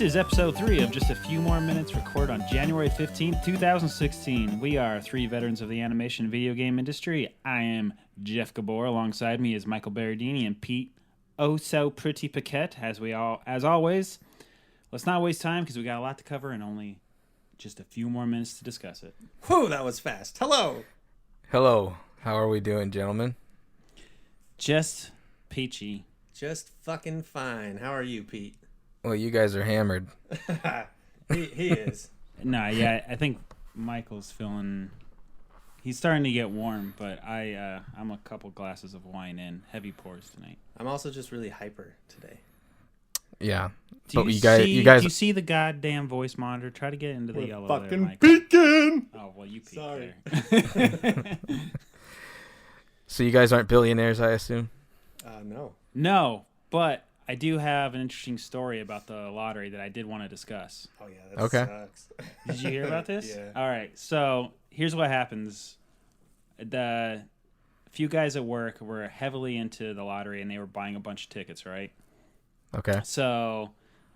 is episode 3 of Just a Few More Minutes, recorded on January 15th, 2016. We are 3 veterans of the animation video game industry. I am Jeff Gabor. Alongside me is Michael Berardini and Pete, oh so pretty Paquette. As always, let's not waste time because we got a lot to cover and only just a few more minutes to discuss it. Whew, that was fast. Hello. Hello. How are we doing, gentlemen? Just peachy. Just fucking fine. How are you, Pete? Well, you guys are hammered. he is. No, yeah, I think Michael's feeling... He's starting to get warm, but I'm a couple glasses of wine in. Heavy pours tonight. I'm also just really hyper today. Yeah. Do you see the goddamn voice monitor? Try to get into the yellow fucking there, Michael. peeking. Oh, well, you peeked Sorry. there. So you guys aren't billionaires, I assume? No. No, but I do have an interesting story about the lottery that I did want to discuss. Oh, yeah, that Okay. sucks. Did you hear about this? Yeah. All right, so here's what happens. The few guys at work were heavily into the lottery, and they were buying a bunch of tickets, right? Okay. So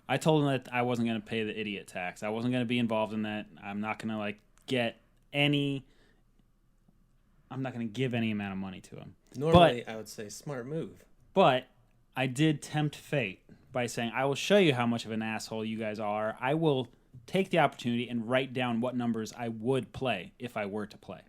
I told them that I wasn't going to pay the idiot tax. I wasn't going to be involved in that. I'm not going to I'm not going to give any amount of money to them. Normally, I would say smart move. But I did tempt fate by saying, I will show you how much of an asshole you guys are. I will take the opportunity and write down what numbers I would play if I were to play.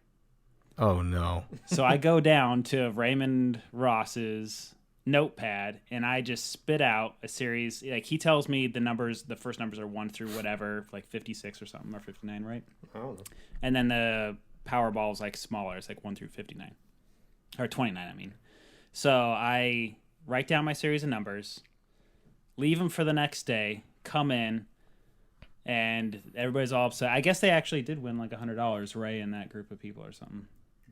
Oh, no. So I go down to Raymond Ross's notepad and I just spit out a series. Like, he tells me the first numbers are 1 through whatever, like 56 or something, or 59, right? I don't know. And then the Powerball is like smaller. It's like 1 through 59. Or 29, I mean. So I write down my series of numbers, leave them for the next day, come in, and everybody's all upset. I guess they actually did win like $100, Ray and that group of people or something.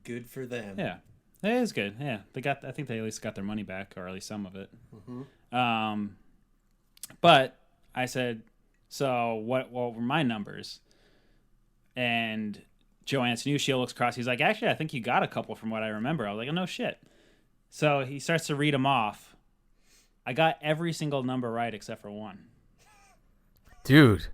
Good for them. Yeah, it is good. Yeah, I think they at least got their money back, or at least some of it. Mm-hmm. But I said, so what were my numbers? And Joanne's new shield looks across. He's like, actually, I think you got a couple from what I remember. I was like, oh, no shit. So he starts to read them off. I got every single number right except for one. Dude.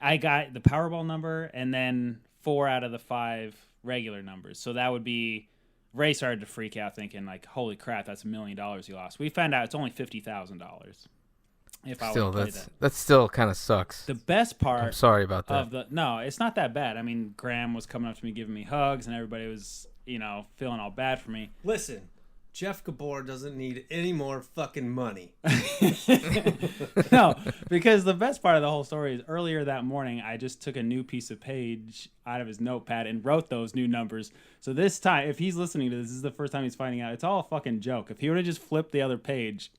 I got the Powerball number and then 4 out of the 5 regular numbers. So that would be... Ray started to freak out thinking, like, holy crap, that's $1 million you lost. We found out it's only $50,000 if I would play that. That still kind of sucks. The best part... I'm sorry about that. No, it's not that bad. I mean, Graham was coming up to me, giving me hugs, and everybody was, feeling all bad for me. Listen, Jeff Gabor doesn't need any more fucking money. No, because the best part of the whole story is earlier that morning, I just took a new piece of page out of his notepad and wrote those new numbers. So this time, if he's listening to this is the first time he's finding out. It's all a fucking joke. If he would have just flipped the other page,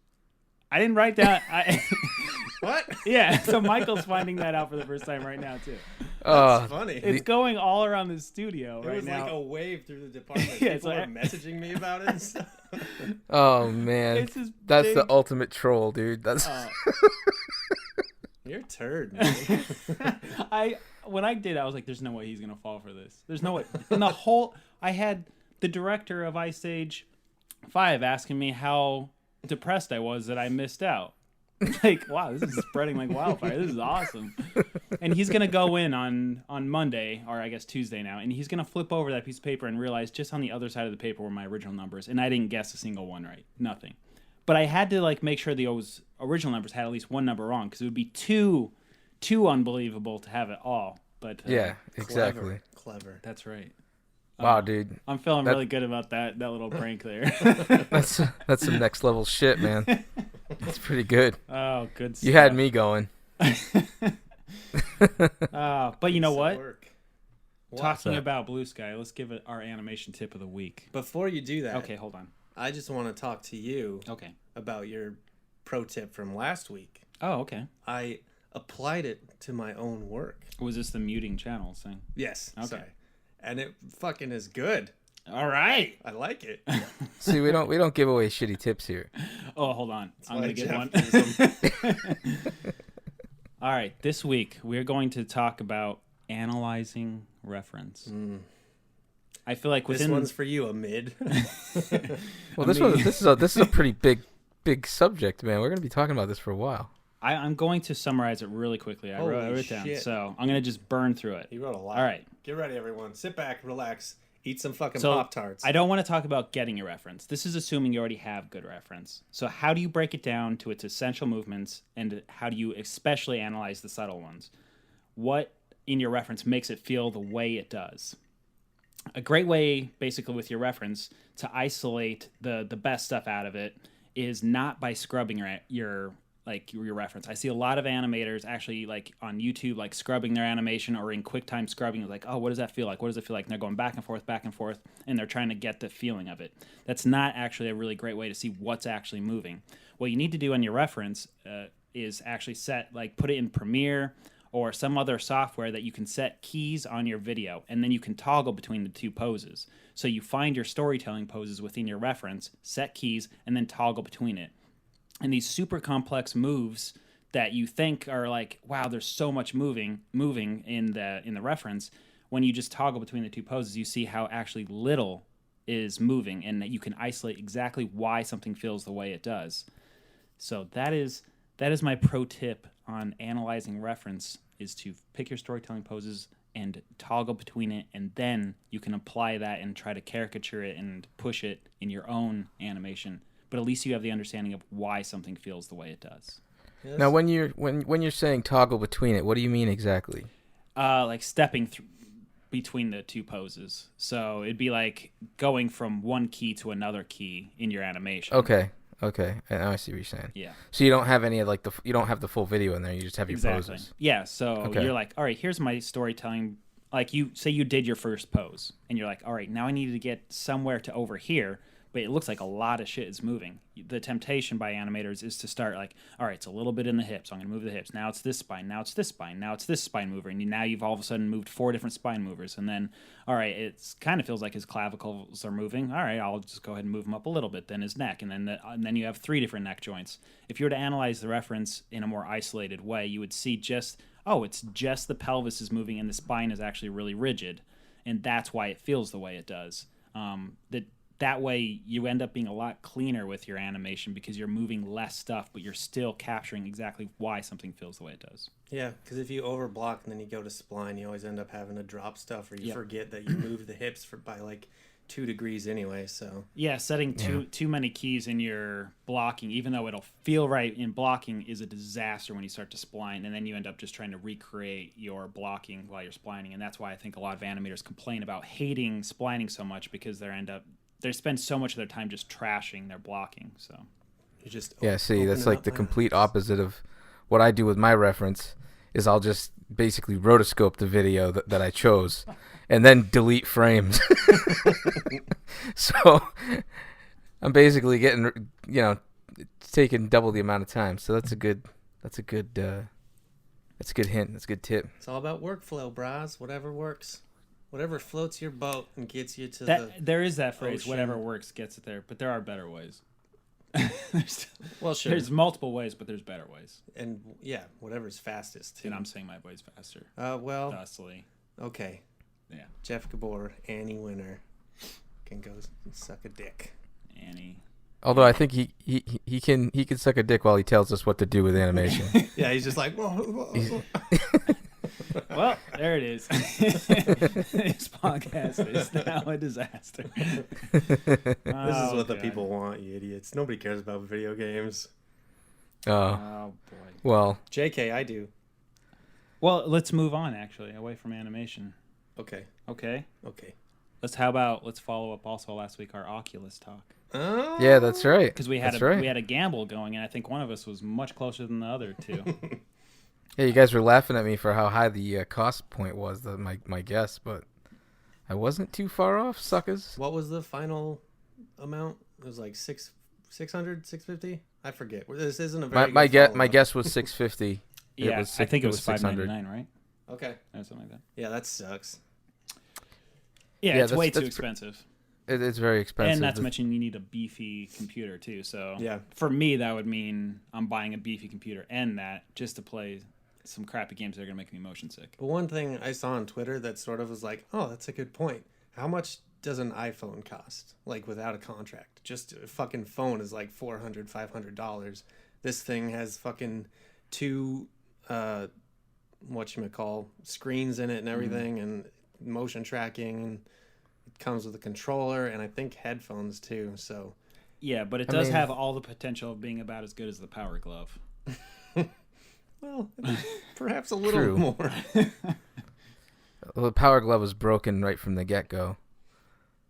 I didn't write down... What? Yeah, so Michael's finding that out for the first time right now, too. That's funny. It's going all around the studio right now. It was like a wave through the department. Yeah, People were messaging me about it and stuff. Oh, man. That's the ultimate troll, dude. That's... You're a turd, man. When I did, I was like, there's no way he's going to fall for this. There's no way. And I had the director of Ice Age 5 asking me how depressed I was that I missed out. Like, wow, this is spreading like wildfire. This is awesome. And he's going to go in on Monday, or I guess Tuesday now, and he's going to flip over that piece of paper and realize just on the other side of the paper were my original numbers, and I didn't guess a single one right. Nothing. But I had to make sure those original numbers had at least one number wrong, because it would be too unbelievable to have it all. But yeah, exactly. Clever. That's right. Wow, dude. I'm feeling really good about that little prank there. That's some next level shit, man. That's pretty good. Oh, good stuff. You had me going. But you know what? Talking that? about Blue Sky, let's give it our animation tip of the week. Before you do that, okay, hold on. I just want to talk to you about your pro tip from last week. Oh, okay. I applied it to my own work. Was this the muting channels thing? Yes. Okay. Sorry. And it fucking is good. All right. I like it. See, we don't give away shitty tips here. Oh, hold on. I'm going to get one. All right. This week, we're going to talk about analyzing reference. I feel like this one's for you, Amid. Well, this is a pretty big subject, man. We're going to be talking about this for a while. I'm going to summarize it really quickly. I wrote it down, so I'm going to just burn through it. He wrote a lot. All right. Get ready, everyone. Sit back, relax, eat some fucking Pop-Tarts. I don't want to talk about getting a reference. This is assuming you already have good reference. So how do you break it down to its essential movements, and how do you especially analyze the subtle ones? What in your reference makes it feel the way it does? A great way, basically, with your reference to isolate the best stuff out of it is not by scrubbing your reference. I see a lot of animators actually like on YouTube, like scrubbing their animation or in QuickTime scrubbing. Like, oh, what does that feel like? What does it feel like? And they're going back and forth, and they're trying to get the feeling of it. That's not actually a really great way to see what's actually moving. What you need to do on your reference is actually put it in Premiere or some other software that you can set keys on your video, and then you can toggle between the two poses. So you find your storytelling poses within your reference, set keys, and then toggle between it. And these super complex moves that you think are like, wow, there's so much moving in the reference. When you just toggle between the two poses, you see how actually little is moving, and that you can isolate exactly why something feels the way it does. So that is my pro tip on analyzing reference, is to pick your storytelling poses and toggle between it, and then you can apply that and try to caricature it and push it in your own animation. But at least you have the understanding of why something feels the way it does. Yes. Now, when you're saying toggle between it, what do you mean exactly? Like stepping between the two poses. So it'd be like going from one key to another key in your animation. Okay. Now I see what you're saying. Yeah. So you don't have any of you don't have the full video in there. You just have your poses. Yeah. So you're like, all right, here's my storytelling. Like you say you did your first pose, and you're like, all right, now I need to get somewhere to over here. But it looks like a lot of shit is moving. The temptation by animators is to start like, all right, it's a little bit in the hips. So I'm going to move the hips. Now it's this spine. Now it's this spine. Now it's this spine mover. And now you've all of a sudden moved 4 different spine movers. And then, all right, it kind of feels like his clavicles are moving. All right, I'll just go ahead and move them up a little bit. Then his neck. And then you have 3 different neck joints. If you were to analyze the reference in a more isolated way, you would see it's just the pelvis is moving and the spine is actually really rigid. And that's why it feels the way it does. That way, you end up being a lot cleaner with your animation because you're moving less stuff, but you're still capturing exactly why something feels the way it does. Yeah, because if you overblock and then you go to spline, you always end up having to drop stuff, or you forget that you moved the hips by like 2 degrees anyway. So yeah, setting too many keys in your blocking, even though it'll feel right in blocking, is a disaster when you start to spline, and then you end up just trying to recreate your blocking while you're splining, and that's why I think a lot of animators complain about hating splining so much, because they spend so much of their time just trashing their blocking. So you just see, that's like the complete opposite of what I do with my reference. Is I'll just basically rotoscope the video that I chose, and then delete frames. So I'm basically getting taking double the amount of time. So that's a good hint. That's a good tip. It's all about workflow, bros. Whatever works. Whatever floats your boat and gets you to there is that phrase, ocean. Whatever works gets it there, but there are better ways. Well, sure. There's multiple ways, but there's better ways. And yeah, whatever's fastest too. And I'm saying my way's faster. Thusly. Okay. Yeah. Jeff Gabor, Annie Winner, can go suck a dick. Annie. Although I think he can suck a dick while he tells us what to do with animation. Yeah, he's just like, whoa. Well, there it is. This podcast is now a disaster. This is what the people want, you idiots. Nobody cares about video games. Oh boy. Well, JK, I do. Well, let's move on, actually, away from animation. Okay. Let's follow up also last week our Oculus talk. Oh. Yeah, that's right. Because we had a gamble going, and I think one of us was much closer than the other two. Yeah, you guys were laughing at me for how high the cost point was, my guess, but I wasn't too far off, suckers. What was the final amount? It was like 600, 650? I forget. This isn't a very my guess was 650. Yeah, I think it was $599, right? Okay. Or something like that. Yeah, that sucks. Yeah, it's way too expensive. It's very expensive. And not to mention you need a beefy computer too. So yeah, for me that would mean I'm buying a beefy computer and that just to play some crappy games that are going to make me motion sick. But one thing I saw on Twitter that sort of was like, oh, that's a good point. How much does an iPhone cost? Like without a contract? Just a fucking phone is like $400, $500. This thing has fucking two whatchamacall screens in it and everything, and motion tracking, and it comes with a controller and I think headphones too. So yeah, but it does have all the potential of being about as good as the Power Glove. Well, perhaps a little more. Well, the Power Glove was broken right from the get-go.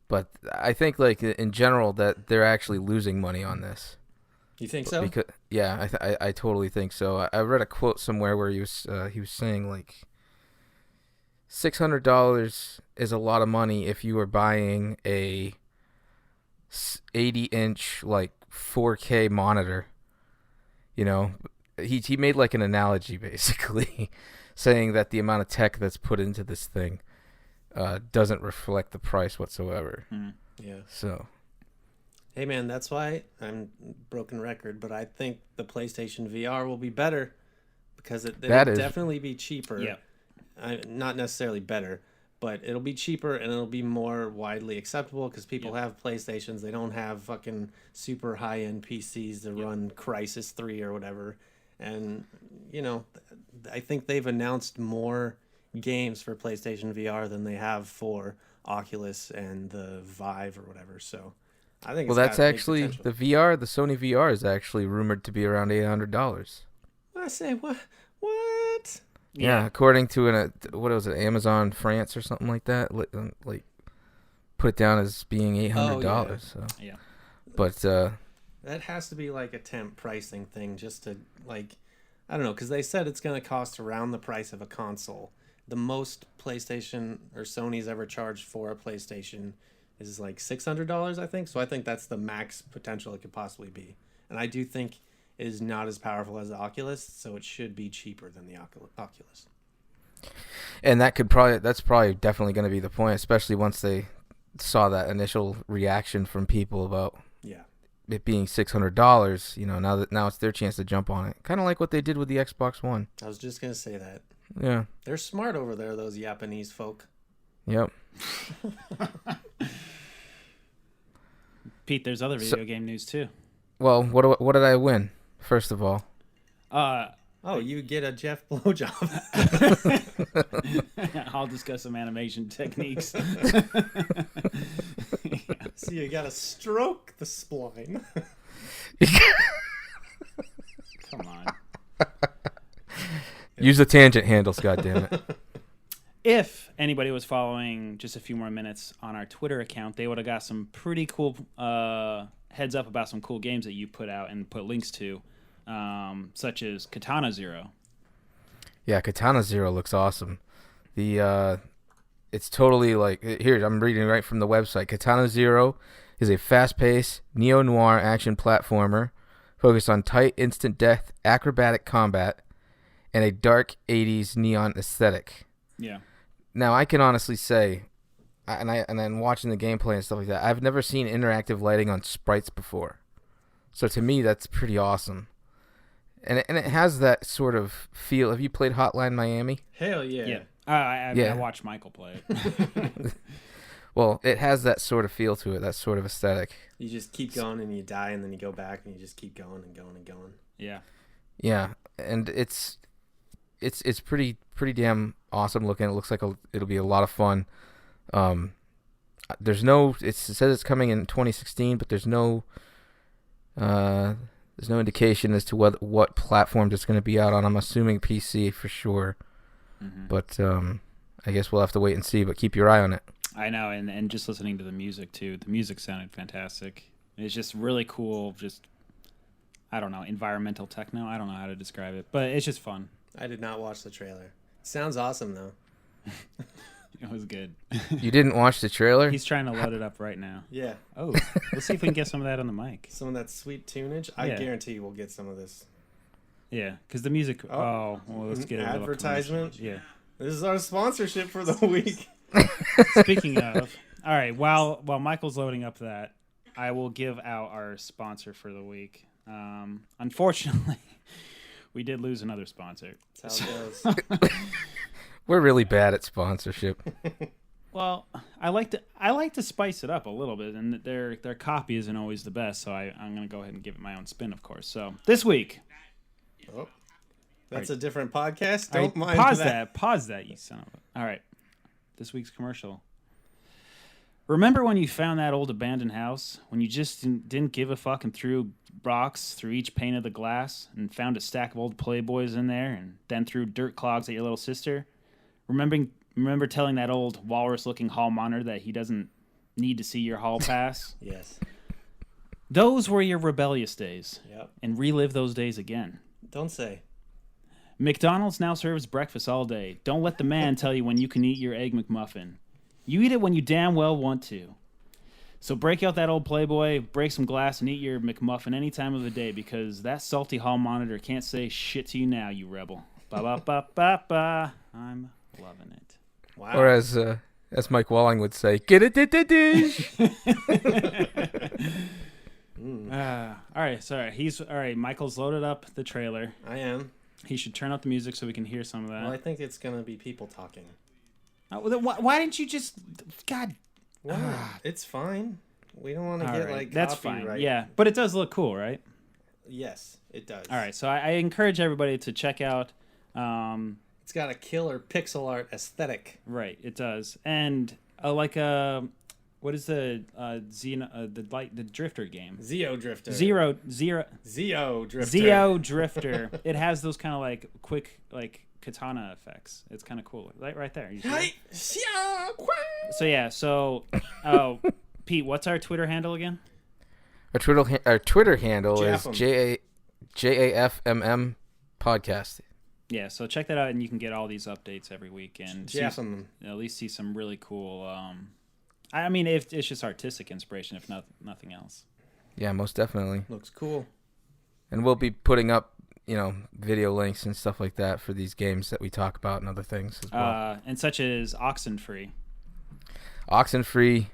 But I think, like, in general, that they're actually losing money on this. You think so? Because, yeah, I totally think so. I read a quote somewhere where he was saying, like, $600 is a lot of money if you were buying a 80-inch, like, 4K monitor. You know, he made, like, an analogy, basically, saying that the amount of tech that's put into this thing doesn't reflect the price whatsoever. Yeah. So, hey man, that's why I'm broken record, but I think the PlayStation VR will be better because it'll definitely be cheaper. Yeah. Not necessarily better, but it'll be cheaper and it'll be more widely acceptable because people have PlayStations. They don't have fucking super high-end PCs to run Crysis 3 or whatever. And, you know, I think they've announced more games for PlayStation VR than they have for Oculus and the Vive or whatever. So I think that's actually the VR. The Sony VR is actually rumored to be around $800. I say what? Yeah, according to what was it, Amazon France or something like that, like put it down as being $800. So yeah, but that has to be like a temp pricing thing, just to like, I don't know, because they said it's going to cost around the price of a console. The most PlayStation or Sony's ever charged for a PlayStation is like $600, I think. So I think that's the max potential it could possibly be. And I do think it is not as powerful as the Oculus, so it should be cheaper than the Oculus. And that's probably definitely going to be the point, especially once they saw that initial reaction from people about it being $600. You know, now it's their chance to jump on it. Kind of like what they did with the Xbox One. I was just going to say that. Yeah. They're smart over there, those Japanese folk. Yep. Pete, there's other video game news too. Well, what did I win, first of all? You get a Jeff blowjob. I'll discuss some animation techniques. So you gotta stroke the spline. Come on. Use the tangent handles, goddammit. If anybody was following just a few more minutes on our Twitter account, they would have got some pretty cool heads up about some cool games that you put out and put links to, such as Katana Zero. Yeah, Katana Zero looks awesome. It's totally like, here, I'm reading right from the website. Katana Zero is a fast-paced, neo-noir action platformer focused on tight, instant death, acrobatic combat, and a dark 80s neon aesthetic. Yeah. Now, I can honestly say, and then watching the gameplay and stuff like that, I've never seen interactive lighting on sprites before. So to me, that's pretty awesome. And it has that sort of feel. Have you played Hotline Miami? Hell yeah. Yeah. I watched Michael play it. Well, it has that sort of feel to it, that sort of aesthetic. You just keep going and you die, and then you go back and you just keep going and going and going. Yeah. Yeah, and it's pretty damn awesome looking. It looks like it'll be a lot of fun. It says it's coming in 2016, but there's no indication as to what platforms it's going to be out on. I'm assuming PC for sure. Mm-hmm. But I guess we'll have to wait and see, but keep your eye on it. I know, and just listening to the music too. The music sounded fantastic. It's just really cool, just, I don't know, environmental techno. I don't know how to describe it, but it's just fun. I did not watch the trailer. Sounds awesome though. It was good. You didn't watch the trailer? He's trying to load it up right now. Yeah. Oh, let's see if we can get some of that on the mic. Some of that sweet tunage. I guarantee we'll get some of this. Yeah, because the music. Well, let's get a advertisement. Yeah. This is our sponsorship for the week. Speaking of, all right. While Michael's loading up that, I will give out our sponsor for the week. Unfortunately, we did lose another sponsor. That's how it goes. We're really bad at sponsorship. Well, I like to spice it up a little bit, and their copy isn't always the best, so I'm going to go ahead and give it my own spin, of course. So this week, That's a different podcast. All Don't right, mind pause that. Pause that, you son of a... All right. This week's commercial. Remember when you found that old abandoned house? When you just didn't give a fuck and threw rocks through each pane of the glass and found a stack of old Playboys in there and then threw dirt clogs at your little sister? Remember telling that old walrus-looking hall monitor that he doesn't need to see your hall pass? Yes. Those were your rebellious days. Yep. And relive those days again. Don't say. McDonald's now serves breakfast all day. Don't let the man tell you when you can eat your Egg McMuffin. You eat it when you damn well want to. So break out that old Playboy, break some glass, and eat your McMuffin any time of the day because that salty hall monitor can't say shit to you now, you rebel. Ba-ba-ba-ba-ba. I'm loving it. Wow. Or as Mike Walling would say, get it, dish. All right, sorry. All right, Michael's loaded up the trailer. I am. He should turn up the music so we can hear some of that. Well, I think it's going to be people talking. Why didn't you just... God... It's fine. We don't want to get, like, that's copyright. fine. Yeah, but it does look cool, right? Yes, it does. All right, so I encourage everybody to check out... it's got a killer pixel art aesthetic. Right, it does. And, what is the Drifter game? Zeo Drifter. Zero Drifter. Zeo Drifter. It has those kind of, like, quick, like... katana effects. It's kind of cool. Right there. You see it? So Pete, what's our Twitter handle again? Our Twitter handle JAFMM. is JAFMM podcast. Yeah, so check that out, and you can get all these updates every week, and at least see some really cool. I mean, if it's just artistic inspiration, if nothing else. Yeah, most definitely. Looks cool. And we'll be putting up, video links and stuff like that for these games that we talk about and other things as well. And such as Oxenfree. Oxenfree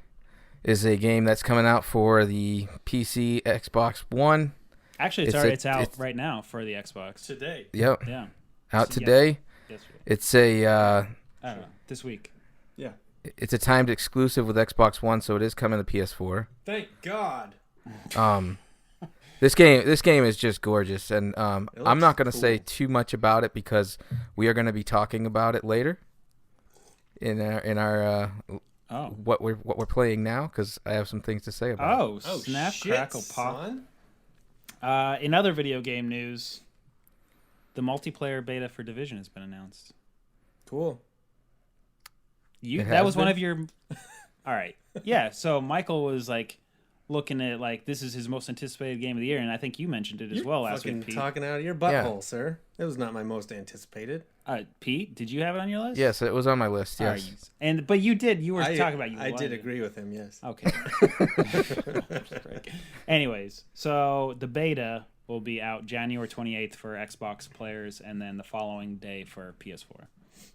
is a game that's coming out for the PC, Xbox One. Actually, it's out right now for the Xbox. Today. Yep. Yeah. Out today. Yesterday. It's a... I don't know. This week. Yeah. It's a timed exclusive with Xbox One, so it is coming to PS4. Thank God. This game is just gorgeous, and I'm not going to say too much about it because we are going to be talking about it later in our what we're playing now, because I have some things to say about it. Oh, snap, shit, crackle, pop! In other video game news, the multiplayer beta for Division has been announced. Cool. That was one of your. All right, yeah. So Michael was like, looking at like this is his most anticipated game of the year, and I think you mentioned it as well last week, Pete. Talking out of your butthole, sir. It was not my most anticipated. Pete, did you have it on your list? Yes, it was on my list. Yes, but you did. You were talking about you. I did agree with him. Yes. Okay. Anyways, so the beta will be out January 28th for Xbox players, and then the following day for PS4.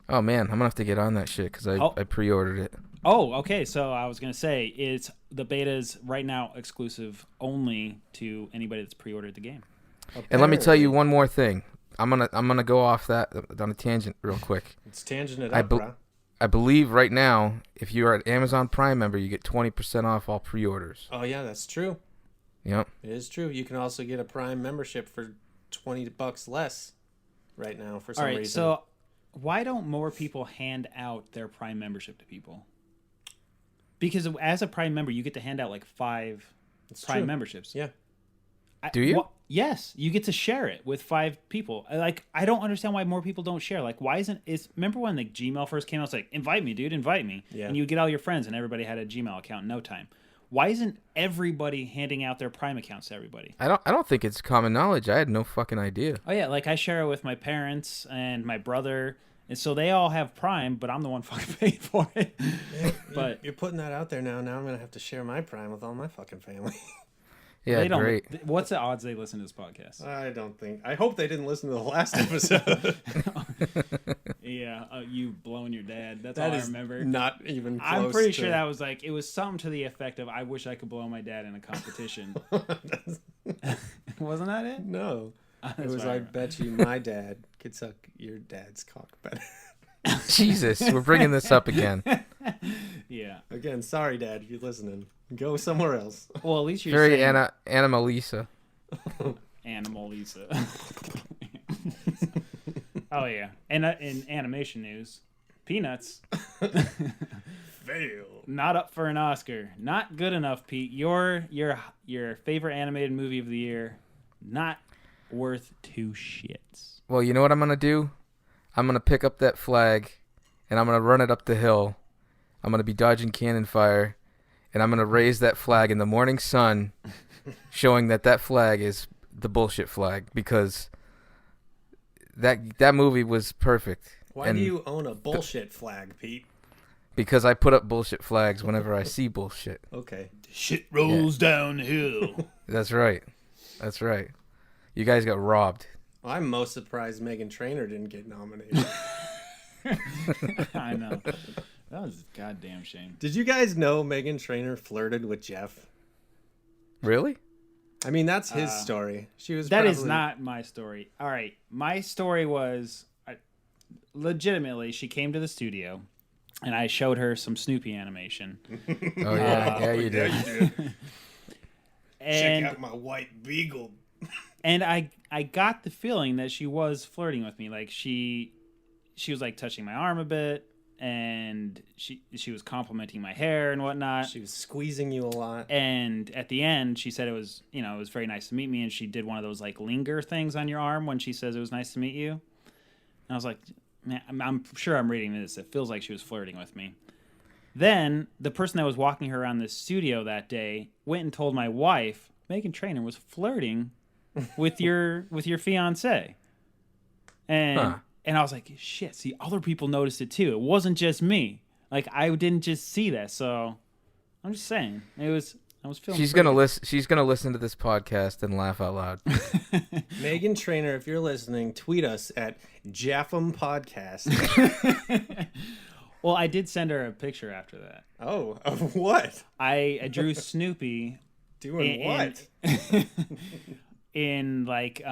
Oh man, I'm gonna have to get on that shit because I pre-ordered it. Oh, okay. So I was gonna say the beta's right now exclusive only to anybody that's pre-ordered the game. Apparently. And let me tell you one more thing. I'm gonna go off that on a tangent real quick. It's tangent it up, bro. I believe right now, if you're an Amazon Prime member, you get 20% off all pre-orders. Oh yeah, that's true. Yep. It is true. You can also get a Prime membership for $20 less right now for some reason. So why don't more people hand out their Prime membership to people? Because as a Prime member, you get to hand out like 5 Prime memberships. Yeah. Do you? Yes, you get to share it with 5 people. Like, I don't understand why more people don't share. Like, why isn't it? Remember when the Gmail first came out? It's like, invite me, dude, invite me. Yeah. And you get all your friends, and everybody had a Gmail account in no time. Why isn't everybody handing out their Prime accounts to everybody? I don't think it's common knowledge. I had no fucking idea. Oh yeah, like I share it with my parents and my brother, and so they all have Prime, but I'm the one fucking paying for it. Yeah, but you're putting that out there now. Now I'm gonna have to share my Prime with all my fucking family. Yeah, great. What's the odds they listen to this podcast? I don't think. I hope they didn't listen to the last episode. Yeah, you blowing your dad. That's all I remember. Not even close. I'm pretty sure that was like, it was something to the effect of, I wish I could blow my dad in a competition. Wasn't that it? No. It was, I bet you my dad could suck your dad's cock better. Jesus, we're bringing this up again. Yeah. Again, sorry, Dad, if you're listening. Go somewhere else. Well, at least you're very saying... Animalisa. Animalisa. Oh yeah, and in animation news, Peanuts Fail. not up for an Oscar. Not good enough, Pete. Your favorite animated movie of the year, not worth two shits. Well, you know what I'm gonna do? I'm gonna pick up that flag, and I'm gonna run it up the hill. I'm gonna be dodging cannon fire, and I'm gonna raise that flag in the morning sun, showing that flag is the bullshit flag, because that movie was perfect. Why do you own a bullshit flag, Pete? Because I put up bullshit flags whenever I see bullshit. Okay. Shit rolls downhill. That's right. That's right. You guys got robbed. Well, I'm most surprised Meghan Trainor didn't get nominated. I know. That was a goddamn shame. Did you guys know Meghan Trainor flirted with Jeff? Really? I mean, that's his story. She was. That is not my story. All right, my story was legitimately. She came to the studio, and I showed her some Snoopy animation. Oh yeah, you did. Yeah, you did. And check out my white beagle. And I got the feeling that she was flirting with me. Like she was like touching my arm a bit, and she was complimenting my hair and whatnot. She was squeezing you a lot. And at the end, she said it was very nice to meet me. And she did one of those like linger things on your arm when she says it was nice to meet you. And I was like, man, I'm sure I'm reading this. It feels like she was flirting with me. Then the person that was walking her around the studio that day went and told my wife, Meghan Trainor was flirting with your fiance. And I was like, shit, see, other people noticed it too. It wasn't just me. Like, I didn't just see that. So I'm just saying, I was feeling She's going to listen to this podcast and laugh out loud. Meghan Trainor, if you're listening, tweet us at JAFMM Podcast. Well, I did send her a picture after that. Oh, of what? I drew Snoopy doing what? in like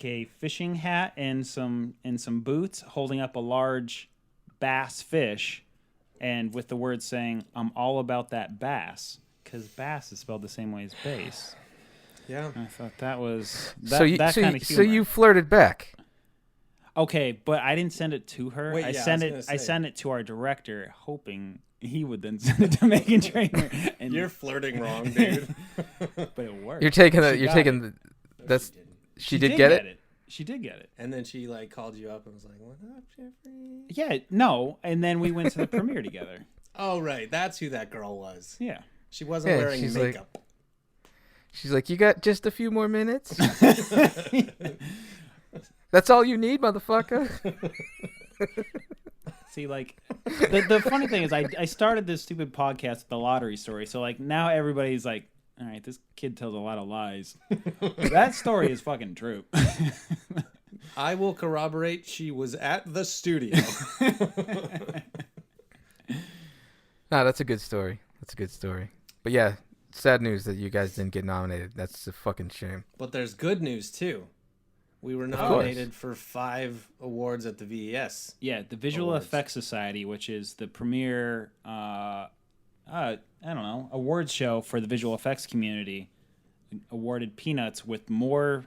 a fishing hat and some boots, holding up a large bass fish, and with the words saying, "I'm all about that bass," because bass is spelled the same way as bass. Yeah, I thought that was So you flirted back. Okay, but I didn't send it to her. Wait, I yeah, sent it to our director, hoping he would then send it to Meghan Trainor. And you're flirting wrong, dude. But it worked. She did get it. She did get it. And then she like called you up and was like, "What up, Jeffrey?" Yeah, no. And then we went to the premiere together. Oh, right. That's who that girl was. Yeah. She wasn't wearing makeup. She's like, "You got just a few more minutes?" That's all you need, motherfucker. See, like, the funny thing is I started this stupid podcast with the lottery story. So, like, now everybody's like, all right, this kid tells a lot of lies. That story is fucking true. I will corroborate she was at the studio. Nah, that's a good story. But yeah, sad news that you guys didn't get nominated. That's a fucking shame. But there's good news, too. We were nominated for 5 awards at the VES. Yeah, the Visual Effects Society, which is the premier, awards show for the visual effects community, awarded Peanuts with more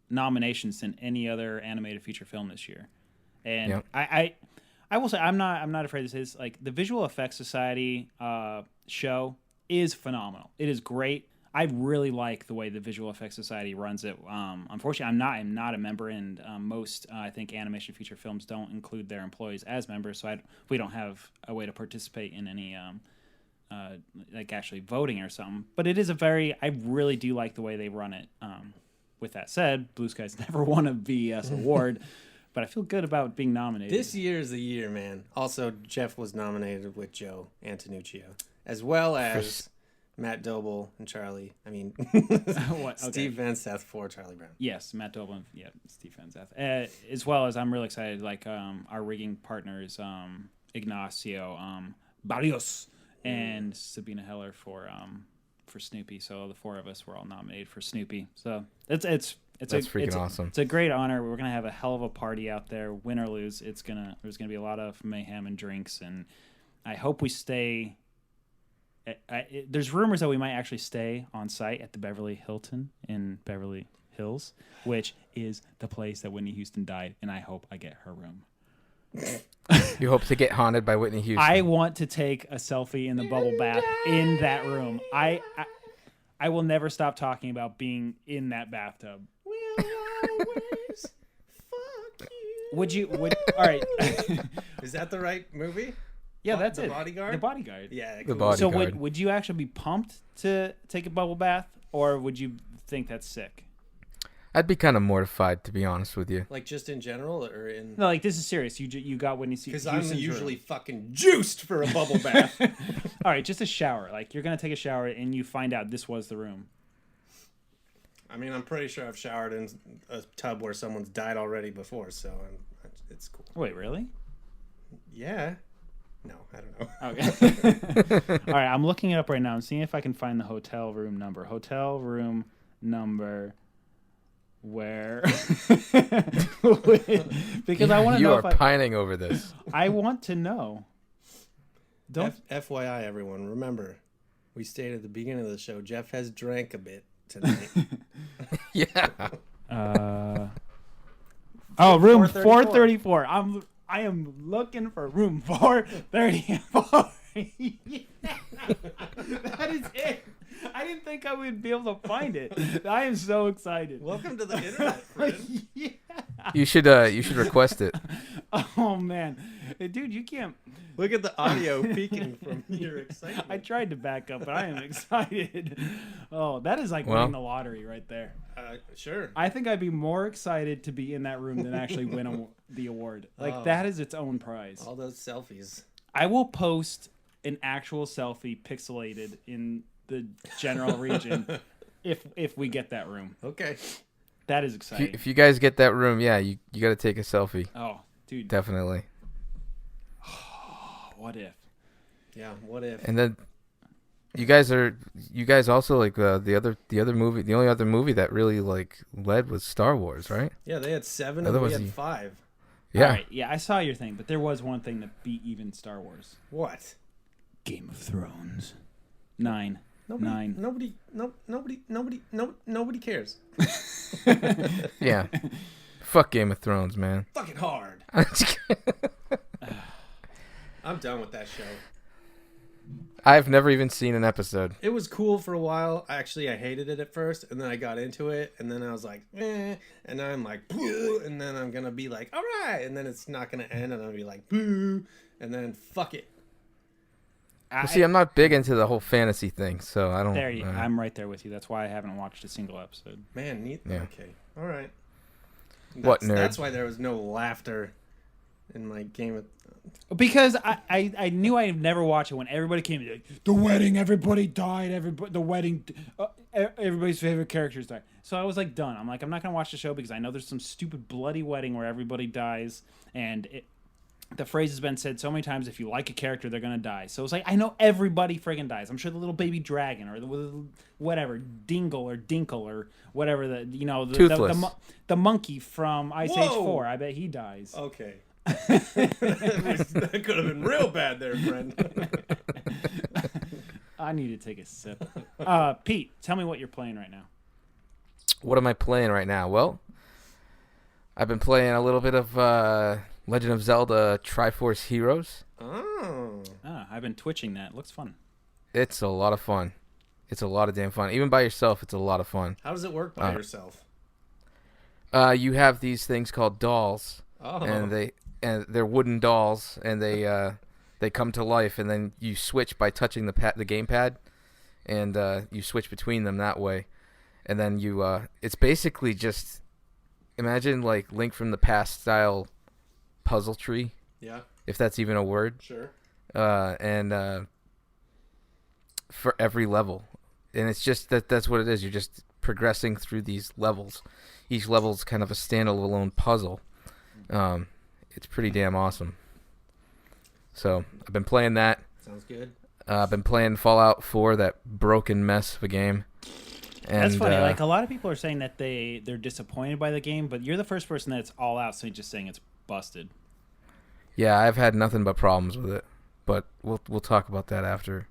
nominations than any other animated feature film this year. And I will say I'm not afraid to say this. Like, the Visual Effects Society show is phenomenal. It is great. I really like the way the Visual Effects Society runs it. Unfortunately, I'm not a member, and most I think animation feature films don't include their employees as members, so we don't have a way to participate in any like actually voting or something. But it is I really do like the way they run it. With that said, Blue Sky's never won a VES award, but I feel good about being nominated. This year is the year, man. Also, Jeff was nominated with Joe Antonuccio, as well as Matt Doble and Charlie. I mean, Steve Van Seth for Charlie Brown. Yes, Matt Doble and Steve Van Seth. As well as I'm really excited, like our rigging partners, Ignacio Barrios and Sabina Heller for Snoopy. So the 4 of us were all nominated for Snoopy. So that's freaking awesome. It's a great honor. We're gonna have a hell of a party out there, win or lose. There's gonna be a lot of mayhem and drinks, and I hope we stay. There's rumors that we might actually stay on site at the Beverly Hilton in Beverly Hills, which is the place that Whitney Houston died, and I hope I get her room. You hope to get haunted by Whitney Houston. I want to take a selfie in the bubble bath in that room. I will never stop talking about being in that bathtub. We'll always fuck you. All right. Is that the right movie? Yeah, that's The it. Bodyguard? The Bodyguard. Yeah. The Cool. Bodyguard. So would you actually be pumped to take a bubble bath, or would you think that's sick? I'd be kind of mortified, to be honest with you. Like just in general, or in? No, like this is serious. You got Whitney Houston. Because I'm usually fucking juiced for a bubble bath. All right, just a shower. Like you're gonna take a shower and you find out this was the room. I mean, I'm pretty sure I've showered in a tub where someone's died already before, so it's cool. Wait, really? Yeah. No, I don't know. Okay. All right, I'm looking it up right now. I'm seeing if I can find the hotel room number. Hotel room number. Where? Because I want to know. You are pining over this. I want to know. Don't. FYI, everyone, remember, we stated at the beginning of the show, Jeff has drank a bit tonight. Yeah. Room 434. 434. I am looking for room 434. That is it. I didn't think I would be able to find it. I am so excited. Welcome to the internet, friend. Yeah. You should request it. Oh man, dude, you can't. Look at the audio peeking from your excitement. I tried to back up, but I am excited. Oh, that is like winning the lottery right there. Sure. I think I'd be more excited to be in that room than actually win the award. Like that is its own prize. All those selfies. I will post an actual selfie pixelated in the general region if we get that room. Okay. That is exciting. If you guys get that room, yeah, you got to take a selfie. Oh, dude. Definitely. What if? Yeah, what if? And then you guys also like the only other movie that really like led was Star Wars, right? Yeah, they had 7 and Otherwise we had 5. Yeah. All right, yeah, I saw your thing, but there was one thing that beat even Star Wars. What? Game of Thrones. 9. Nobody cares. Yeah. Fuck Game of Thrones, man. Fucking hard. I'm done with that show. I've never even seen an episode. It was cool for a while. Actually, I hated it at first, and then I got into it, and then I was like, and then I'm like, boo, and then I'm gonna be like, all right, and then it's not gonna end, and I'm gonna be like, boo, and then fuck it. Well, see, I'm not big into the whole fantasy thing, so I don't. I'm right there with you. That's why I haven't watched a single episode. Man, neat. Yeah. Okay, all right. What nerd? That's why there was no laughter in my game of. Because I knew I'd never watch it when everybody came to like, the wedding, everybody died, everybody's favorite characters died. So I was like done. I'm like, I'm not going to watch the show because I know there's some stupid bloody wedding where everybody dies, and the phrase has been said so many times, if you like a character, they're going to die. So it's like, I know everybody friggin' dies. I'm sure the little baby dragon or the whatever, Dingle or Dinkle or whatever, the monkey from Ice Age 4, I bet he dies. Okay. That could have been real bad there, friend. I need to take a sip. Pete, tell me what you're playing right now. What am I playing right now? Well, I've been playing a little bit of Legend of Zelda Triforce Heroes. Oh. I've been twitching that. Looks fun. It's a lot of fun. It's a lot of damn fun. Even by yourself, it's a lot of fun. How does it work by yourself? You have these things called dolls, Oh. and they're wooden dolls, and they come to life, and then you switch by touching the gamepad, and you switch between them that way, and then you it's basically just imagine like Link from the Past style puzzle tree, Yeah. if that's even a word. Sure. And for every level, and it's just that's what it is. You're just progressing through these levels. Each level's kind of a standalone puzzle. It's pretty damn awesome. So I've been playing that. Sounds good. I've been playing Fallout 4, that broken mess of a game. And, that's funny. Like a lot of people are saying that they're disappointed by the game, but you're the first person that's all out, so you're just saying it's busted. Yeah, I've had nothing but problems with it, but we'll talk about that after,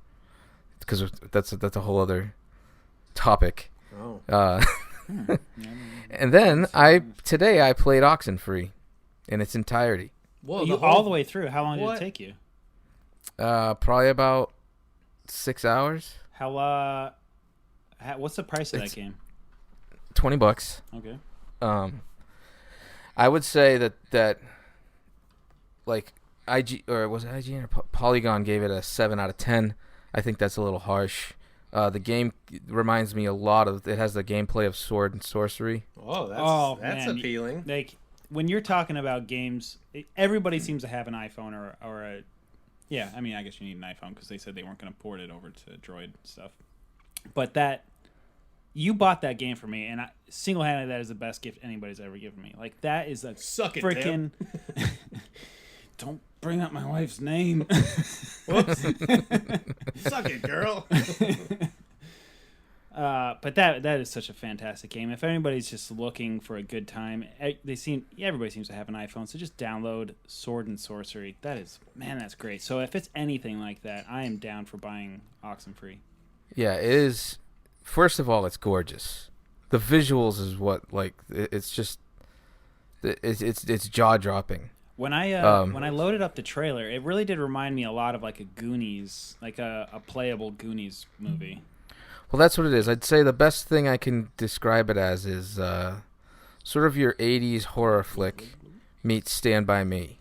because that's a whole other topic. Oh. And then today I played Oxenfree in its entirety. Whoa, all the way through. How long did it take you? Probably about 6 hours. What's the price of that game? $20. Okay. I would say that like IG, or was it IGN or Polygon, gave it a 7 out of 10. I think that's a little harsh. The game reminds me a lot of. It has the gameplay of Sword and Sorcery. Oh, that's appealing. Like when you're talking about games, everybody seems to have an iPhone or a. Yeah, I mean, I guess you need an iPhone because they said they weren't going to port it over to Droid stuff. But you bought that game for me, and single-handedly, that is the best gift anybody's ever given me. Like that is a freaking. Don't bring up my wife's name. Whoops. Suck it, girl. But that is such a fantastic game. If anybody's just looking for a good time, everybody seems to have an iPhone, so just download Sword and Sorcery. That's great. So if it's anything like that, I am down for buying Oxenfree. Yeah, it is. First of all, it's gorgeous. The visuals is what it's just it's jaw dropping. When I loaded up the trailer, it really did remind me a lot of like a Goonies, like a playable Goonies movie. Well, that's what it is. I'd say the best thing I can describe it as is sort of your 80s horror flick meets Stand By Me.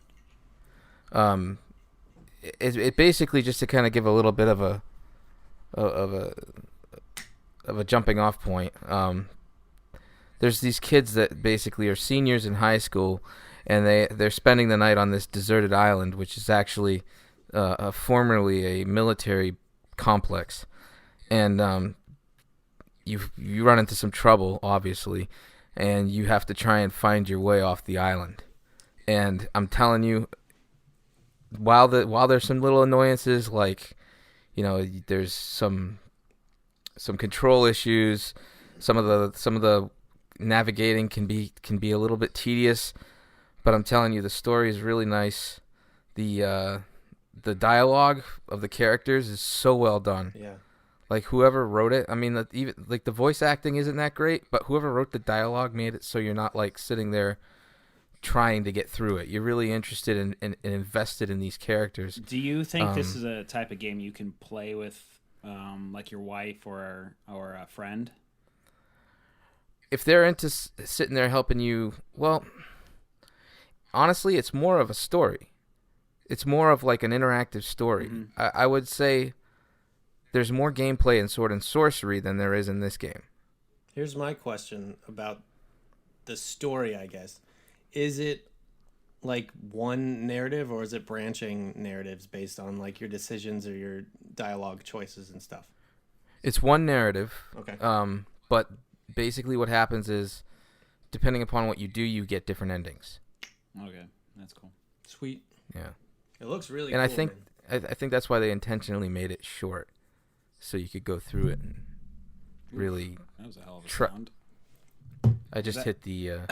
It basically, just to kind of give a little bit of a jumping off point. There's these kids that basically are seniors in high school, and they're spending the night on this deserted island, which is actually formerly a military complex. And you run into some trouble, obviously, and you have to try and find your way off the island. And I'm telling you, while there's some little annoyances, like, there's some control issues, some of the navigating can be a little bit tedious, but I'm telling you, the story is really nice. The dialogue of the characters is so well done. Yeah. Like whoever wrote it, I mean, even like the voice acting isn't that great, but whoever wrote the dialogue made it so you're not like sitting there trying to get through it. You're really interested and invested in these characters. Do you think this is a type of game you can play with, like your wife or a friend? If they're into sitting there helping you, well, honestly, it's more of a story. It's more of like an interactive story. Mm-hmm. I would say there's more gameplay in Sword and Sorcery than there is in this game. Here's my question about the story, I guess. Is it like one narrative, or is it branching narratives based on like your decisions or your dialogue choices and stuff? It's one narrative. Okay. But basically what happens is, depending upon what you do, you get different endings. Okay, that's cool. Sweet. Yeah. It looks really cool. And I think that's why they intentionally made it short, so you could go through it and really. That was a hell of a sound. I just hit the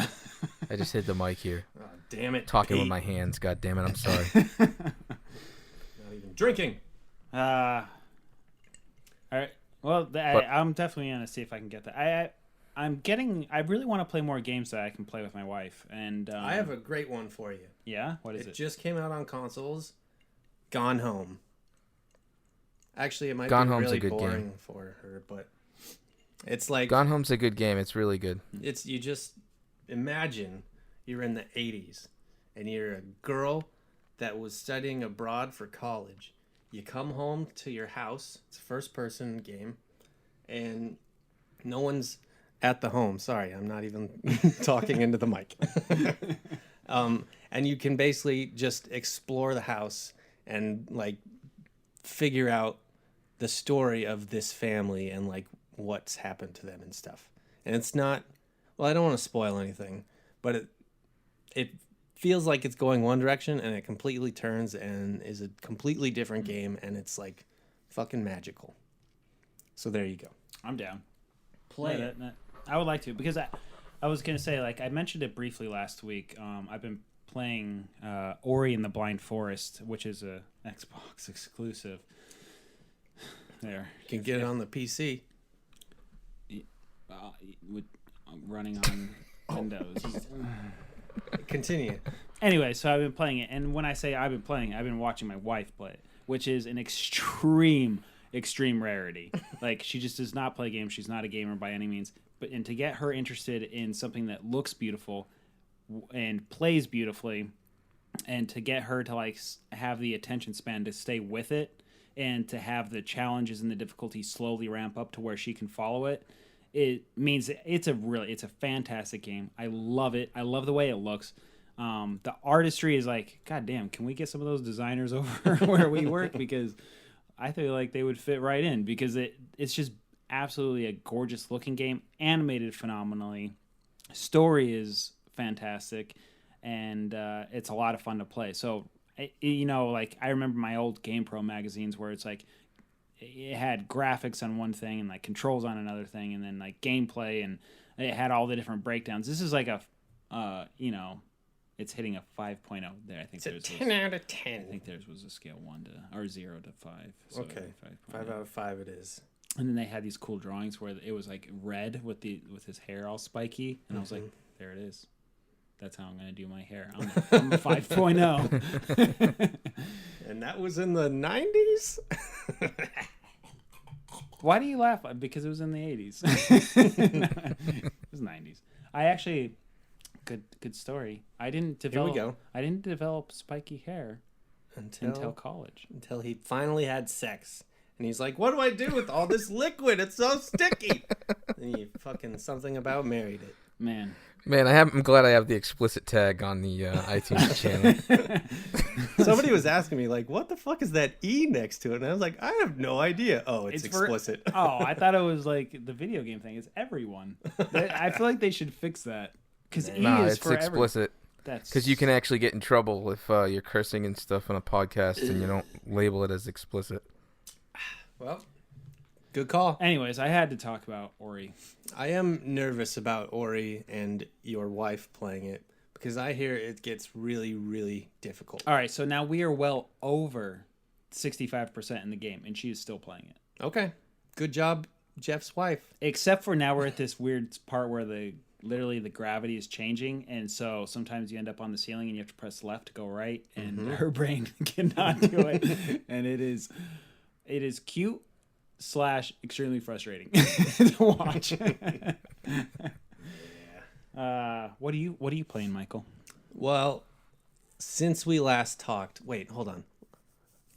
mic here. Oh, damn it! Talking with my hands. God damn it! I'm sorry. Not even drinking. All right. Well, I'm definitely gonna see if I can get that. I really want to play more games that I can play with my wife. And I have a great one for you. Yeah. What is it? It just came out on consoles. Gone Home. Actually, it might Gone be Home's really a good boring game for her, but it's like Gone Home's a good game. It's really good. You just imagine you're in the 80s and you're a girl that was studying abroad for college. You come home to your house. It's a first-person game, and no one's at the home. Sorry, I'm not even talking into the mic. And you can basically just explore the house and like figure out the story of this family and like what's happened to them and stuff. And it's not, well, I don't want to spoil anything, but it feels like it's going one direction and it completely turns and is a completely different game, and it's like fucking magical. So there you go. I'm down. Play it. I would like to, because I was gonna say, like I mentioned it briefly last week. I've been playing Ori and the Blind Forest, which is a Xbox exclusive. There, you can get it on the PC. running on Windows. Continue. Anyway, so I've been playing it, and when I say I've been playing it, I've been watching my wife play it, which is an extreme rarity. Like, she just does not play games. She's not a gamer by any means. And to get her interested in something that looks beautiful and plays beautifully, and to get her to like have the attention span to stay with it, and to have the challenges and the difficulty slowly ramp up to where she can follow it, it means it's a fantastic game. I love it. I love the way it looks. The artistry is like, God damn, can we get some of those designers over where we work? Because I feel like they would fit right in, because it's just absolutely a gorgeous looking game, animated phenomenally. Story is fantastic, and it's a lot of fun to play. So, like, I remember my old GamePro magazines where it's like, it had graphics on one thing and like controls on another thing, and then like gameplay, and it had all the different breakdowns. This is like a, it's hitting a 5.0 there. I think it's a 10 out of 10. I think theirs was a scale 0 to 5. So okay, 5 out of 5 it is. And then they had these cool drawings where it was like red with his hair all spiky, and I was like, there it is. That's how I'm gonna do my hair. I'm a 5.0. And that was in the 90s. Why do you laugh? Because it was in the 80s. It was 90s. I actually, good story. I didn't develop spiky hair until college. Until he finally had sex. And he's like, what do I do with all this liquid? It's so sticky. And he fucking something about married it. Man, I'm glad I have the explicit tag on the iTunes channel. Somebody was asking me, like, what the fuck is that E next to it? And I was like, I have no idea. Oh, it's explicit. I thought it was like the video game thing. It's everyone. I feel like they should fix that. Because E is for explicit. Because you can actually get in trouble if you're cursing and stuff on a podcast and you don't label it as explicit. Well, good call. Anyways, I had to talk about Ori. I am nervous about Ori and your wife playing it, because I hear it gets really, really difficult. All right, so now we are well over 65% in the game, and she is still playing it. Okay. Good job, Jeff's wife. Except for now we're at this weird part where literally the gravity is changing, and so sometimes you end up on the ceiling and you have to press left to go right, and her brain cannot do it. And it is cute / extremely frustrating to watch. What are you playing, Michael? Well, since we last talked, wait, hold on.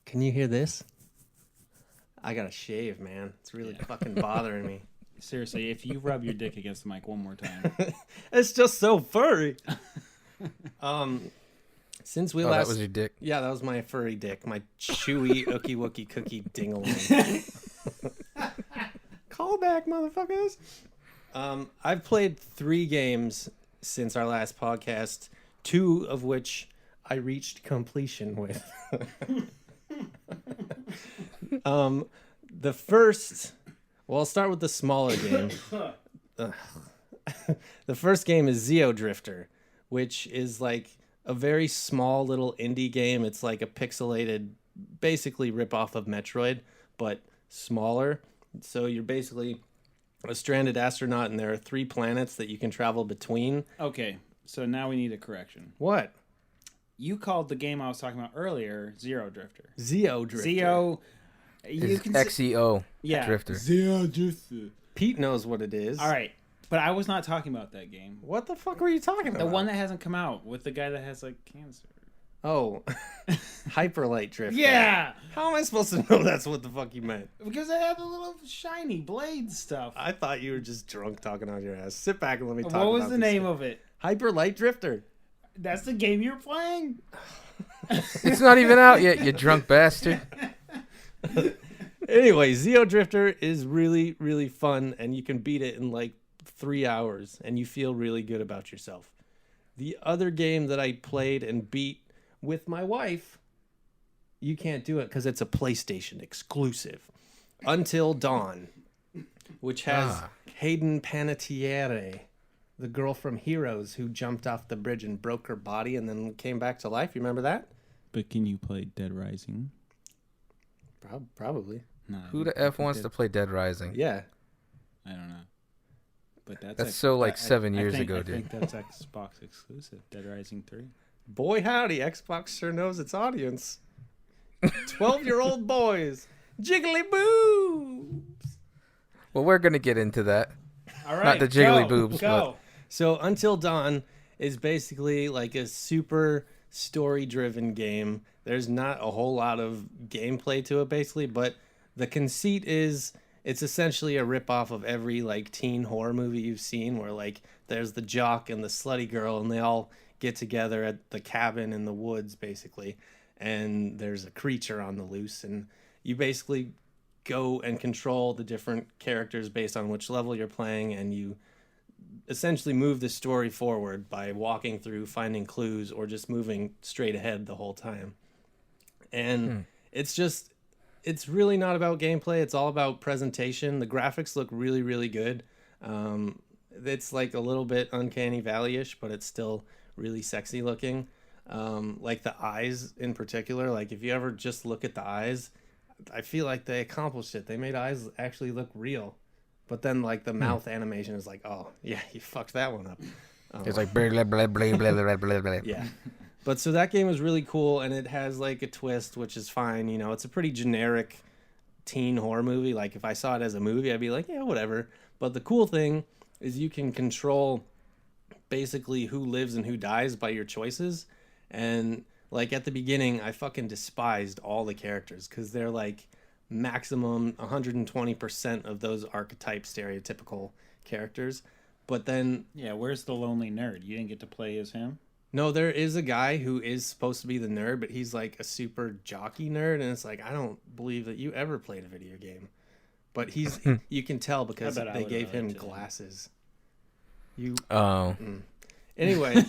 Can you hear this? I gotta shave, man. It's really fucking bothering me. Seriously, if you rub your dick against the mic one more time. It's just so furry. Since we last... that was your dick? Yeah, that was my furry dick. My chewy, ookie wookie cookie ding-a-ling. Call back, motherfuckers. I've played 3 games since our last podcast, 2 of which I reached completion with. The first... Well, I'll start with the smaller game. The first game is Zeo Drifter, which is like a very small little indie game. It's like a pixelated, basically rip-off of Metroid, but smaller. So you're basically a stranded astronaut, and there are 3 planets that you can travel between. Okay, so now we need a correction. What? You called the game I was talking about earlier Zero Drifter. Zeo Drifter. Zeo... XEO Drifter. Zero Drifter. Pete knows what it is. All right, but I was not talking about that game. What the fuck were you talking about? The one that hasn't come out with the guy that has like cancer. Oh, Hyperlight Drifter. Yeah. How am I supposed to know that's what the fuck you meant? Because it had the little shiny blade stuff. I thought you were just drunk talking out your ass. Sit back and let me talk. What was the name of it? Hyperlight Drifter. That's the game you're playing? It's not even out yet, you drunk bastard. Anyway, Zeo Drifter is really, really fun, and you can beat it in like 3 hours, and you feel really good about yourself. The other game that I played and beat with my wife, you can't do it because it's a PlayStation exclusive. Until Dawn, which has Hayden Panettiere, the girl from Heroes who jumped off the bridge and broke her body and then came back to life. You remember that? But can you play Dead Rising? Probably. No. Who the F wants to play Dead Rising? Yeah. I don't know. But That's so like 7 years I ago, think dude. that's Xbox exclusive. Dead Rising 3. Boy, howdy, Xbox sure knows its audience. 12-year-old boys. Jiggly boobs. Well, we're gonna get into that. All right, Not the jiggly boobs, Go. So Until Dawn is basically like a super story-driven game. There's not a whole lot of gameplay to it, basically, but the conceit is it's essentially a ripoff of every like teen horror movie you've seen, where like there's the jock and the slutty girl, and they all get together at the cabin in the woods, basically, and there's a creature on the loose, and you basically go and control the different characters based on which level you're playing, and you essentially move the story forward by walking through, finding clues, or just moving straight ahead the whole time. And it's really not about gameplay. It's all about presentation. The graphics look really, really good. It's like a little bit Uncanny Valley-ish, but it's still really sexy looking. Like the eyes in particular, like if you ever just look at the eyes, I feel like they accomplished it. They made eyes actually look real. But then like the mouth animation is like, oh yeah, you fucked that one up. It's like blah blah blah blah blah blah blah blah. Yeah. But so that game is really cool, and it has like a twist, which is fine. You know, it's a pretty generic teen horror movie. Like if I saw it as a movie, I'd be like, yeah, whatever. But the cool thing is you can control basically who lives and who dies by your choices. And like at the beginning, I fucking despised all the characters because they're like maximum 120% of those archetype stereotypical characters. But then Yeah, where's the lonely nerd? You didn't get to play as him? no, there is a guy who is supposed to be the nerd, but he's like a super jockey nerd, and it's like I don't believe that you ever played a video game. But he's you can tell because I bet I they would've gave him related to him. glasses. You Oh, anyway,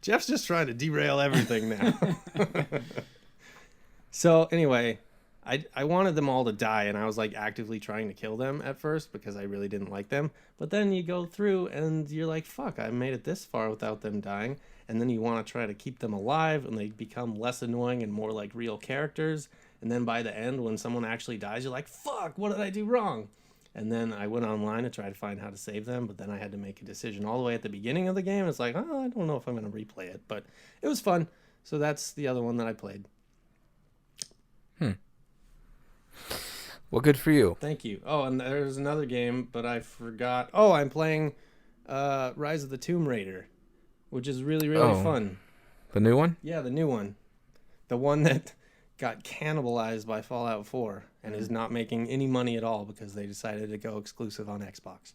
Jeff's just trying to derail everything now. So anyway, I wanted them all to die, and I was like actively trying to kill them at first because I really didn't like them. But then you go through and you're like, fuck, I made it this far without them dying. And then you want to try to keep them alive, and they become less annoying and more like real characters. And then by the end, when someone actually dies, you're like, fuck, what did I do wrong? And then I went online to try to find how to save them, but then I had to make a decision all the way at the beginning of the game. It's like, oh, I don't know if I'm going to replay it, but it was fun. So that's the other one that I played. well, good for you. Thank you. Oh, and there's another game, but I forgot. Oh, I'm playing Rise of the Tomb Raider, which is really, really fun. The new one? Yeah, the new one. The one that got cannibalized by Fallout 4 and is not making any money at all because they decided to go exclusive on Xbox.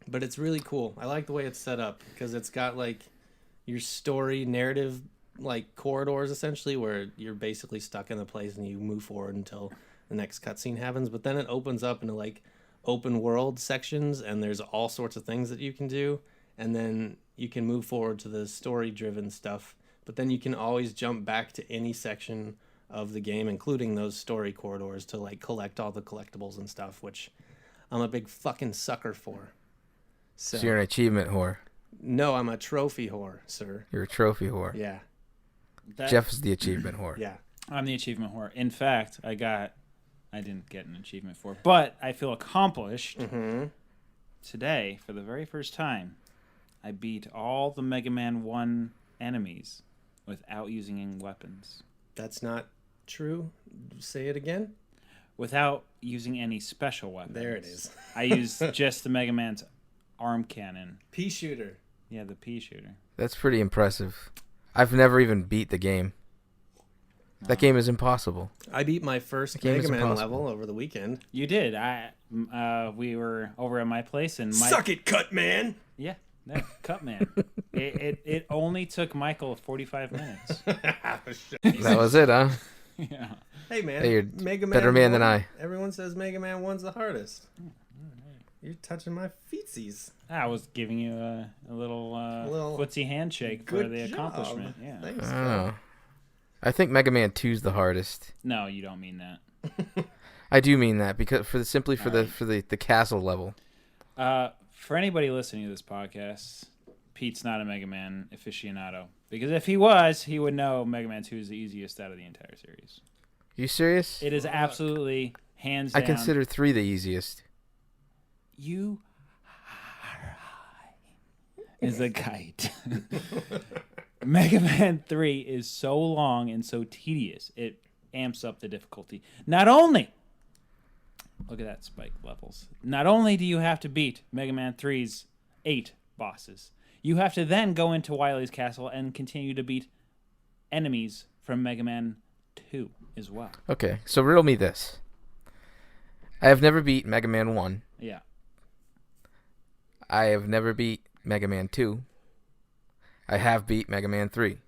But it's really cool. I like the way it's set up because it's got like your story narrative like corridors essentially where you're basically stuck in a place and you move forward until the next cutscene happens. But then it opens up into like open world sections and there's all sorts of things that you can do. And then you can move forward to the story driven stuff. But then you can always jump back to any section of the game, including those story corridors, to like collect all the collectibles and stuff, which I'm a big fucking sucker for. So you're an achievement whore. No, I'm a trophy whore, sir. You're a trophy whore. Yeah. Jeff is the achievement whore. Yeah. I'm the achievement whore. In fact, I didn't get an achievement for it, but I feel accomplished today for the very first time. I beat all the Mega Man 1 enemies without using any weapons. That's not true. Say it again. Without using any special weapons. There it is. I used just the Mega Man's arm cannon. Pea shooter. Yeah, the pea shooter. That's pretty impressive. I've never even beat the game. That game is impossible. I beat my first Mega Man level over the weekend. You did. We were over at my place and Suck it, Cut Man. Yeah, that Cut Man. It only took Michael 45 minutes. That was it, huh? Yeah. Hey man, Hey, you're Mega Man better man 1, than I. Everyone says Mega Man 1's the hardest. You're touching my feetsies. I was giving you a little footsie handshake for Good the job. accomplishment. Yeah. Thanks. Oh. I think Mega Man 2's the hardest. No, you don't mean that. I do mean that because for the castle level. For anybody listening to this podcast, Pete's not a Mega Man aficionado. Because if he was, he would know Mega Man 2 is the easiest out of the entire series. You serious? It is absolutely hands down. I consider 3 the easiest. You is a kite. Mega Man 3 is so long and so tedious. It amps up the difficulty. Not only, look at that spike levels. Not only do you have to beat Mega Man 3's 8 bosses, you have to then go into Wily's castle and continue to beat enemies from Mega Man 2 as well. Okay, so riddle me this. I have never beat Mega Man 1. Yeah. I have never beat Mega Man 2. I have beat Mega Man 3.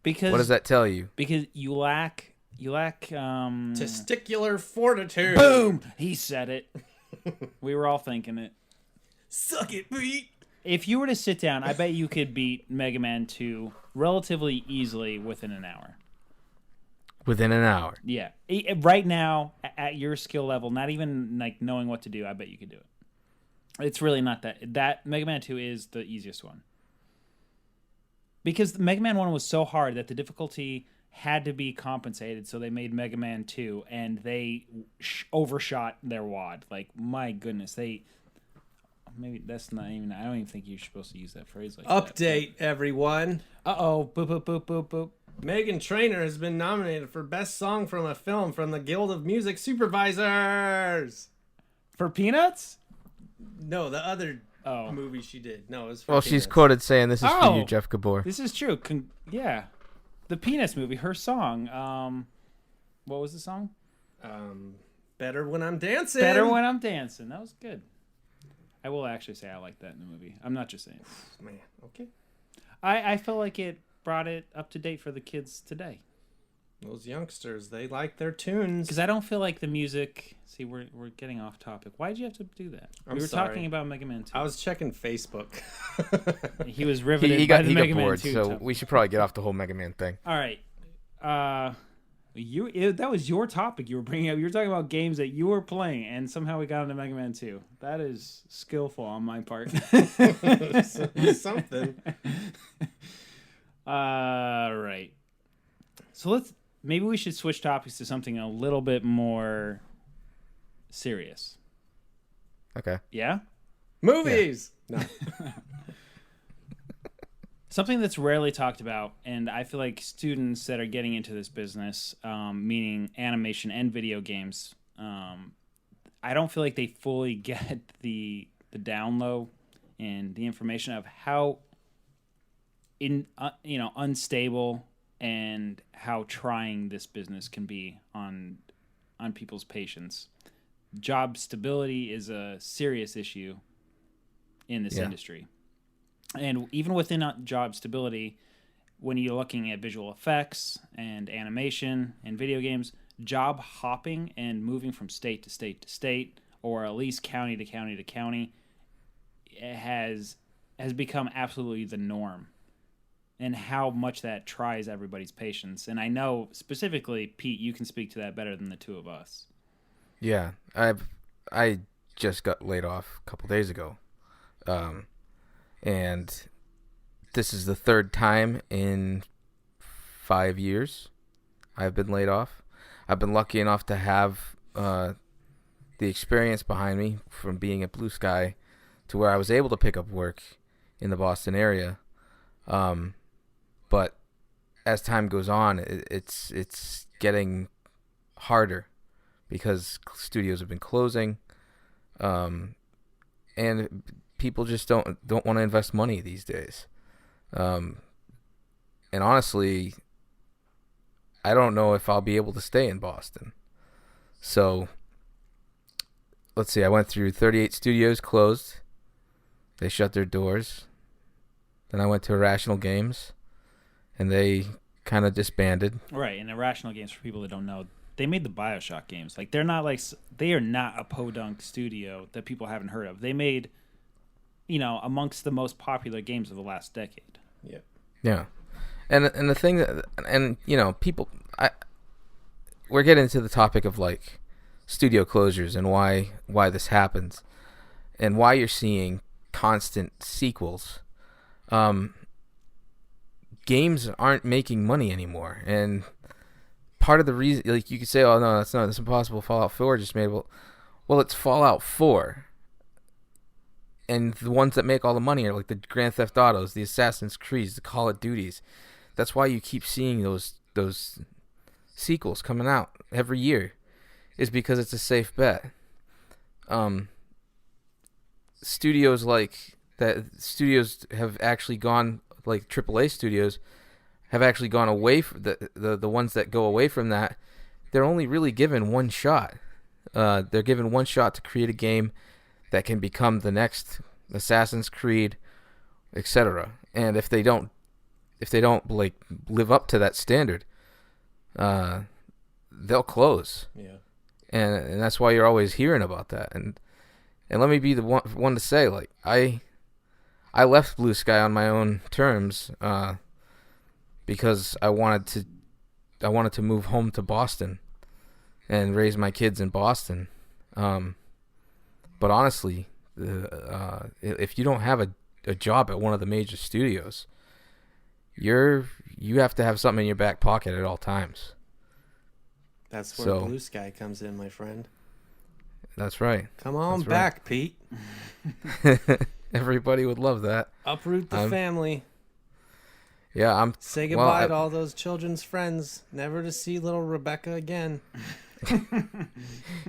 Because what does that tell you? Because you lack testicular fortitude. Boom! He said it. We were all thinking it. Suck it, Pete. If you were to sit down, I bet you could beat Mega Man 2 relatively easily within an hour. Within an hour. Yeah. Right now, at your skill level, not even like knowing what to do, I bet you could do it. It's really not that Mega Man 2 is the easiest one. Because Mega Man 1 was so hard that the difficulty had to be compensated, so they made Mega Man 2, and they overshot their wad. Like, my goodness, maybe that's not even, I don't even think you're supposed to use that phrase like that. Update, everyone. Uh-oh, boop, boop, boop, boop, boop. Meghan Trainor has been nominated for Best Song from a Film from the Guild of Music Supervisors. For Peanuts? No, the other movie she did. No, it was for Well, Peanuts. she's quoted saying, "This is for you, Jeff Gabor." This is true. Yeah. The Peanuts movie, her song. What was the song? Better When I'm Dancing. Better When I'm Dancing. That was good. I will actually say I like that in the movie. I'm not just saying. Man, okay. I feel like it brought it up to date for the kids today. Those youngsters, they like their tunes. Because I don't feel like the music... See, we're getting off topic. Why did you have to do that? We were talking about Mega Man 2. I was checking Facebook. He was riveted He by got the Mega Man bored, 2 so topic. we should probably get off the whole Mega Man thing. All right. That was your topic you were bringing up. You were talking about games that you were playing, and somehow we got into Mega Man 2. That is skillful on my part. Something. Right. So maybe we should switch topics to something a little bit more serious. Okay. Yeah? Movies! Yeah. No. Something that's rarely talked about, and I feel like students that are getting into this business, meaning animation and video games, I don't feel like they fully get the down low and the information of how unstable and how trying this business can be on people's patience. Job stability is a serious issue in this industry. And even within job stability, when you're looking at visual effects and animation and video games, job hopping and moving from state to state to state, or at least county to county to county, has become absolutely the norm. And how much that tries everybody's patience. And I know specifically, Pete, you can speak to that better than the two of us. Yeah, I just got laid off a couple days ago, and this is the third time in 5 years I've been laid off. I've been lucky enough to have the experience behind me from being at Blue Sky to where I was able to pick up work in the Boston area. But as time goes on, it's getting harder because studios have been closing, and people just don't want to invest money these days. And honestly, I don't know if I'll be able to stay in Boston. So let's see. I went through 38 studios closed. They shut their doors. Then I went to Irrational Games, and they kind of disbanded. Right, and Irrational Games, for people that don't know, they made the BioShock games. Like, they are not a podunk studio that people haven't heard of. They made, amongst the most popular games of the last decade. Yeah. Yeah. And the thing that, people, we're getting into the topic of like studio closures and why this happens and why you're seeing constant sequels. Games aren't making money anymore, and part of the reason, like, you could say, oh no, that's impossible, Fallout 4 just made, well, it's Fallout 4. and the ones that make all the money are like the Grand Theft Autos, the Assassin's Creeds, the Call of Duties. That's why you keep seeing those sequels coming out every year, is because it's a safe bet. Studios have actually gone, like AAA studios have actually gone away from the ones that go away from that. They're only really given one shot. They're given one shot to create a game that can become the next Assassin's Creed, etc. And if they don't like live up to that standard, they'll close. Yeah. And that's why you're always hearing about that. And let me be the one to say, like, I left Blue Sky on my own terms, because I wanted to move home to Boston and raise my kids in Boston. But honestly, if you don't have a job at one of the major studios, you have to have something in your back pocket at all times. That's where Blue Sky comes in, my friend. That's right. Come on back, Pete. Everybody would love that. Uproot the family. Yeah, say goodbye to all those children's friends, never to see little Rebecca again.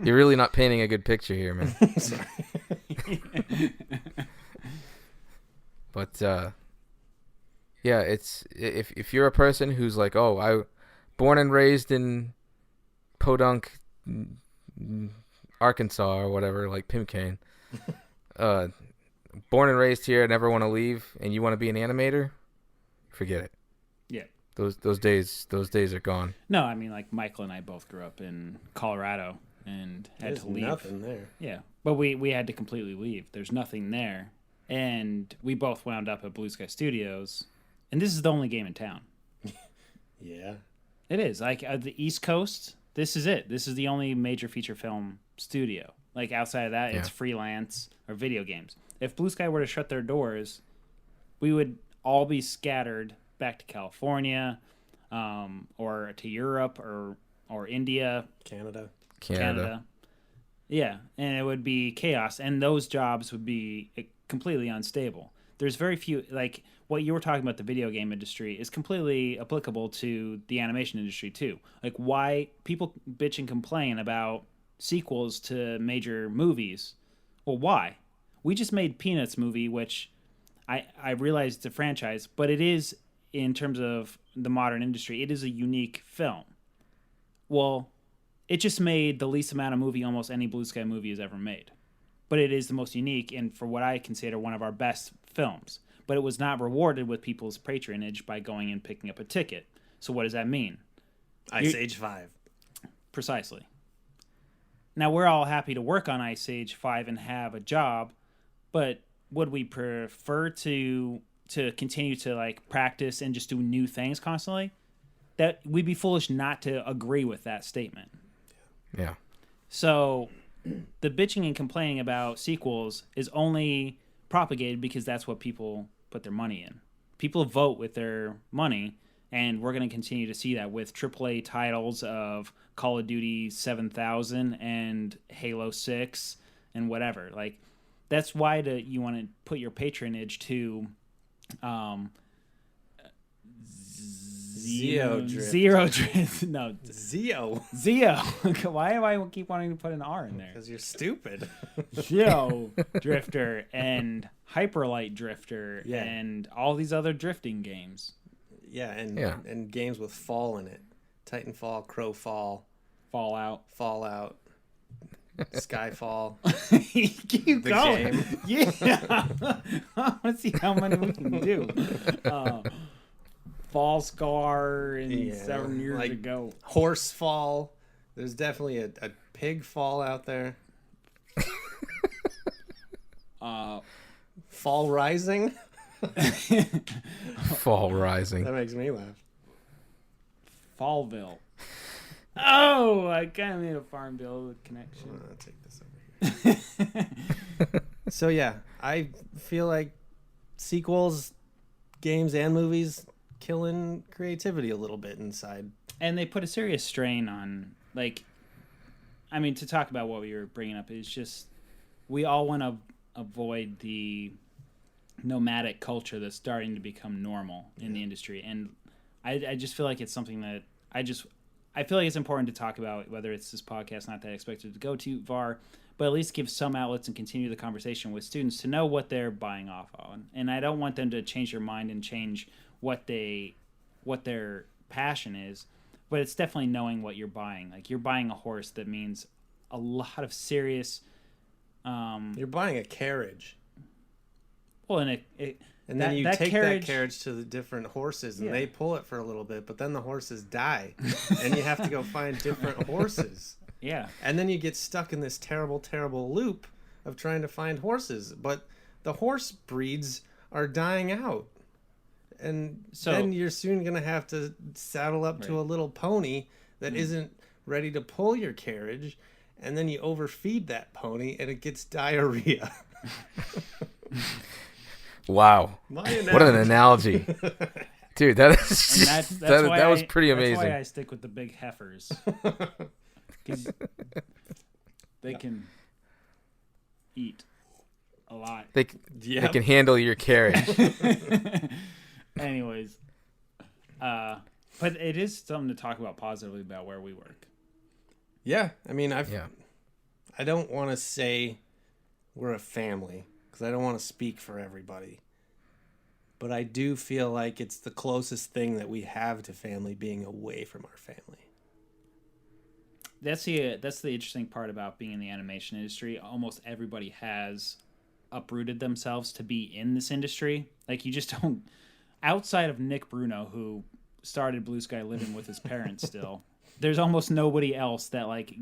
You're really not painting a good picture here, man. Sorry. But yeah, it's if you're a person who's like, oh, I born and raised in Podunk, Arkansas or whatever, like Pimcane, born and raised here, never want to leave, and you want to be an animator, forget it. Yeah. Those days are gone. No, I mean, like Michael and I both grew up in Colorado and had to leave. There's nothing there. Yeah, but we had to completely leave. There's nothing there, and we both wound up at Blue Sky Studios, and this is the only game in town. Yeah. It is. Like the East Coast, this is it. This is the only major feature film studio. Like outside of that, it's freelance or video games. If Blue Sky were to shut their doors, we would all be scattered back to California, or to Europe, or India, Canada. Yeah, and it would be chaos, and those jobs would be completely unstable. There's very few, like what you were talking about, the video game industry is completely applicable to the animation industry too. Like why people bitch and complain about sequels to major movies. Well, why? We just made Peanuts movie, which I realize it's a franchise, but it is, in terms of the modern industry, it is a unique film. Well, it just made the least amount of movie almost any Blue Sky movie has ever made. But it is the most unique and, for what I consider, one of our best films. But it was not rewarded with people's patronage by going and picking up a ticket. So what does that mean? Ice Age 5. Precisely. Now, we're all happy to work on Ice Age 5 and have a job, but would we prefer to continue to like practice and just do new things constantly? That we'd be foolish not to agree with that statement. Yeah. So the bitching and complaining about sequels is only propagated because that's what people put their money in. People vote with their money, and we're going to continue to see that with AAA titles of Call of Duty 7000 and Halo 6 and whatever. Like, that's why you want to put your patronage to Zero Drift. No. Zeo. Why do I keep wanting to put an R in there? Because you're stupid. Zeo Drifter and Hyperlight Drifter and all these other drifting games. Yeah, and games with fall in it. Titanfall, Crowfall, Fallout, Skyfall. Keep going. Game. Yeah. I want to see how many we can do. Fall Scar and 7 years ago. Horsefall. There's definitely a pig fall out there. Fall Rising. Fall Rising. That makes me laugh. Fallville. Oh, I kind of made a Farmville connection. I'll take this over here. So yeah, I feel like sequels, games and movies killing creativity a little bit inside. And they put a serious strain on, like, I mean, to talk about what we were bringing up, is just we all want to avoid the nomadic culture that's starting to become normal in the industry. And I just feel like it's something that I feel like it's important to talk about, whether it's this podcast, not that I expected to go too far, but at least give some outlets and continue the conversation with students to know what they're buying off on. And I don't want them to change their mind and change what their passion is, but it's definitely knowing what you're buying. Like, you're buying a horse that means a lot of serious. You're buying a carriage. Well, and and then you take that carriage to the different horses, and they pull it for a little bit, but then the horses die, and you have to go find different horses. Yeah. And then you get stuck in this terrible, terrible loop of trying to find horses, but the horse breeds are dying out. And then you're soon going to have to saddle up to a little pony that isn't ready to pull your carriage, and then you overfeed that pony, and it gets diarrhea. Wow. What an analogy. Dude, that is that was pretty amazing. That's why I stick with the big heifers. Because they can eat a lot. They can handle your carriage. Anyways, but it is something to talk about positively about where we work. Yeah, I mean, I don't want to say we're a family because I don't want to speak for everybody. But I do feel like it's the closest thing that we have to family, being away from our family. That's the interesting part about being in the animation industry. Almost everybody has uprooted themselves to be in this industry. Like, you just don't. Outside of Nick Bruno, who started Blue Sky living with his parents still, there's almost nobody else that like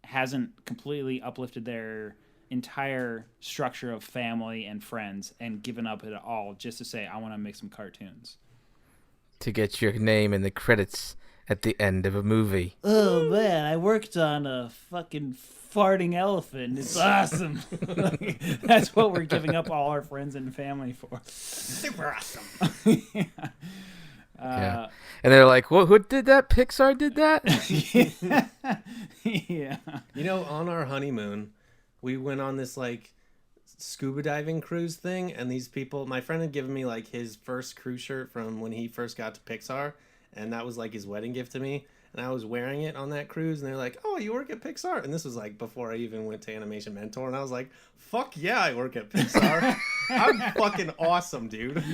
hasn't completely uplifted their entire structure of family and friends and given up it all just to say, I want to make some cartoons. To get your name in the credits at the end of a movie. Oh man, I worked on a fucking farting elephant. It's awesome. That's what we're giving up all our friends and family for. Super awesome. Yeah. And they're like, "Well, who did that? Pixar did that?" Yeah. You know, on our honeymoon, we went on this like scuba diving cruise thing, and these people, my friend had given me like his first cruise shirt from when he first got to Pixar, and that was like his wedding gift to me. And I was wearing it on that cruise, and they're like, "Oh, you work at Pixar?" And this was like before I even went to Animation Mentor, and I was like, "Fuck yeah, I work at Pixar. I'm fucking awesome, dude."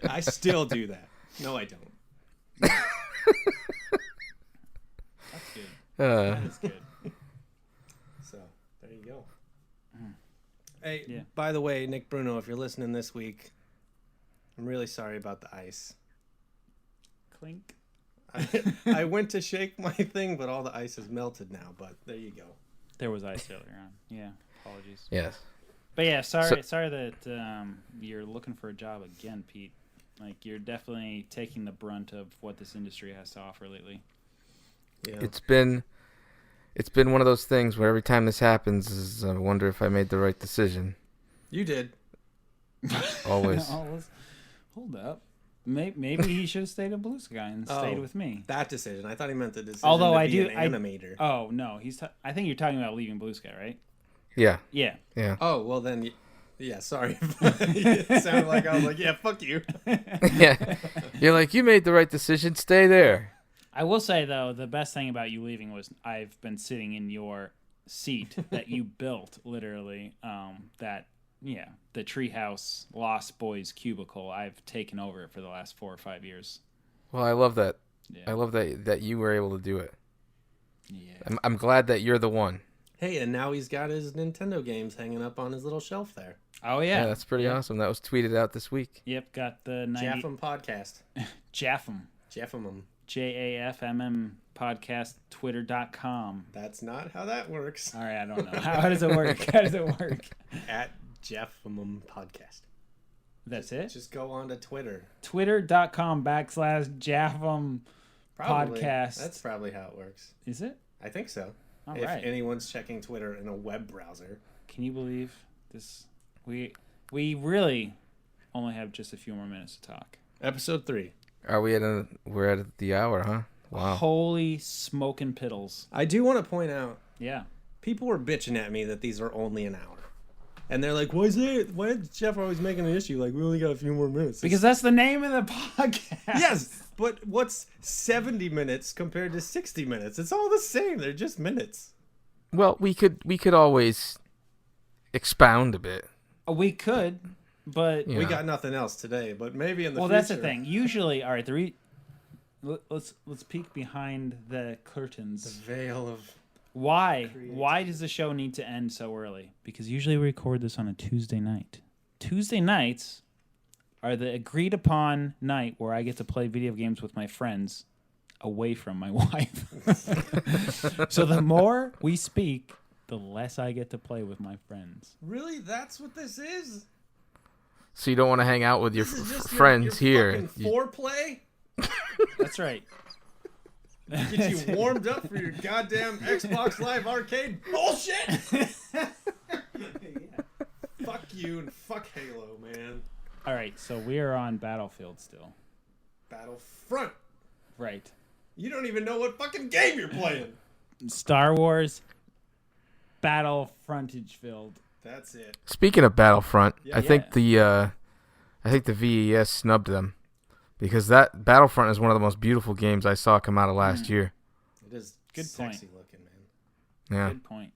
I still do that. No, I don't. That's good. That is good. So, there you go. Hey, by the way, Nick Bruno, if you're listening this week, I'm really sorry about the ice. Clink. I went to shake my thing, but all the ice is melted now, but there you go. There was ice earlier on. Yeah, apologies. Yes. But yeah, sorry that you're looking for a job again, Pete. Like, you're definitely taking the brunt of what this industry has to offer lately. Yeah. It's been one of those things where every time this happens, I wonder if I made the right decision. You did. Always. Hold up. Maybe he should have stayed at Blue Sky and stayed with me. That decision. I thought he meant the decision Although to I be do, an animator. Oh, no. I think you're talking about leaving Blue Sky, right? Yeah. Yeah. Yeah. Oh, well then, yeah, sorry. It sounded like I was like, yeah, fuck you. Yeah. You're like, you made the right decision. Stay there. I will say, though, the best thing about you leaving was I've been sitting in your seat that you built, literally, the Treehouse Lost Boys cubicle. I've taken over it for the last 4 or 5 years. Well, I love that. Yeah. I love that you were able to do it. Yeah. I'm glad that you're the one. Hey, and now he's got his Nintendo games hanging up on his little shelf there. Oh, yeah. Yeah, that's pretty awesome. That was tweeted out this week. Yep, got the JAFMM podcast. JAFMM. JAFMM. JAFMM podcast, twitter.com. That's not how that works. All right, I don't know. How does it work? At JAFMM podcast. That's it? Just go on to Twitter. Twitter.com/JAFMM podcast. That's probably how it works. Is it? I think so. All if right. anyone's checking Twitter in a web browser. Can you believe this? We really only have just a few more minutes to talk. Episode 3. We're at the hour, huh? Wow. Holy smoking piddles. I do want to point out. Yeah. People were bitching at me that these are only an hour. And they're like, why is Jeff always making an issue? Like, we only got a few more minutes. Because that's the name of the podcast. Yes, but what's 70 minutes compared to 60 minutes? It's all the same. They're just minutes. Well, we could always expound a bit. We could, but We got nothing else today, but maybe in the future. Well, that's the thing. Usually, all right, let's peek behind the curtains. The veil of... Why does the show need to end so early? Because usually we record this on a Tuesday night. Tuesday nights are the agreed upon night where I get to play video games with my friends away from my wife. So the more we speak, the less I get to play with my friends. Really? That's what this is? So you don't want to hang out with your This is just friends your here. fucking foreplay? That's right. Get you warmed up for your goddamn Xbox Live Arcade bullshit? Fuck you and fuck Halo, man. All right, so we are on Battlefield still. Battlefront. Right. You don't even know what fucking game you're playing. Star Wars Battlefrontage filled. That's it. Speaking of Battlefront, Yeah. I think the VES snubbed them because that Battlefront is one of the most beautiful games I saw come out of last year. It is Good sexy point. looking, man. Yeah. Good point.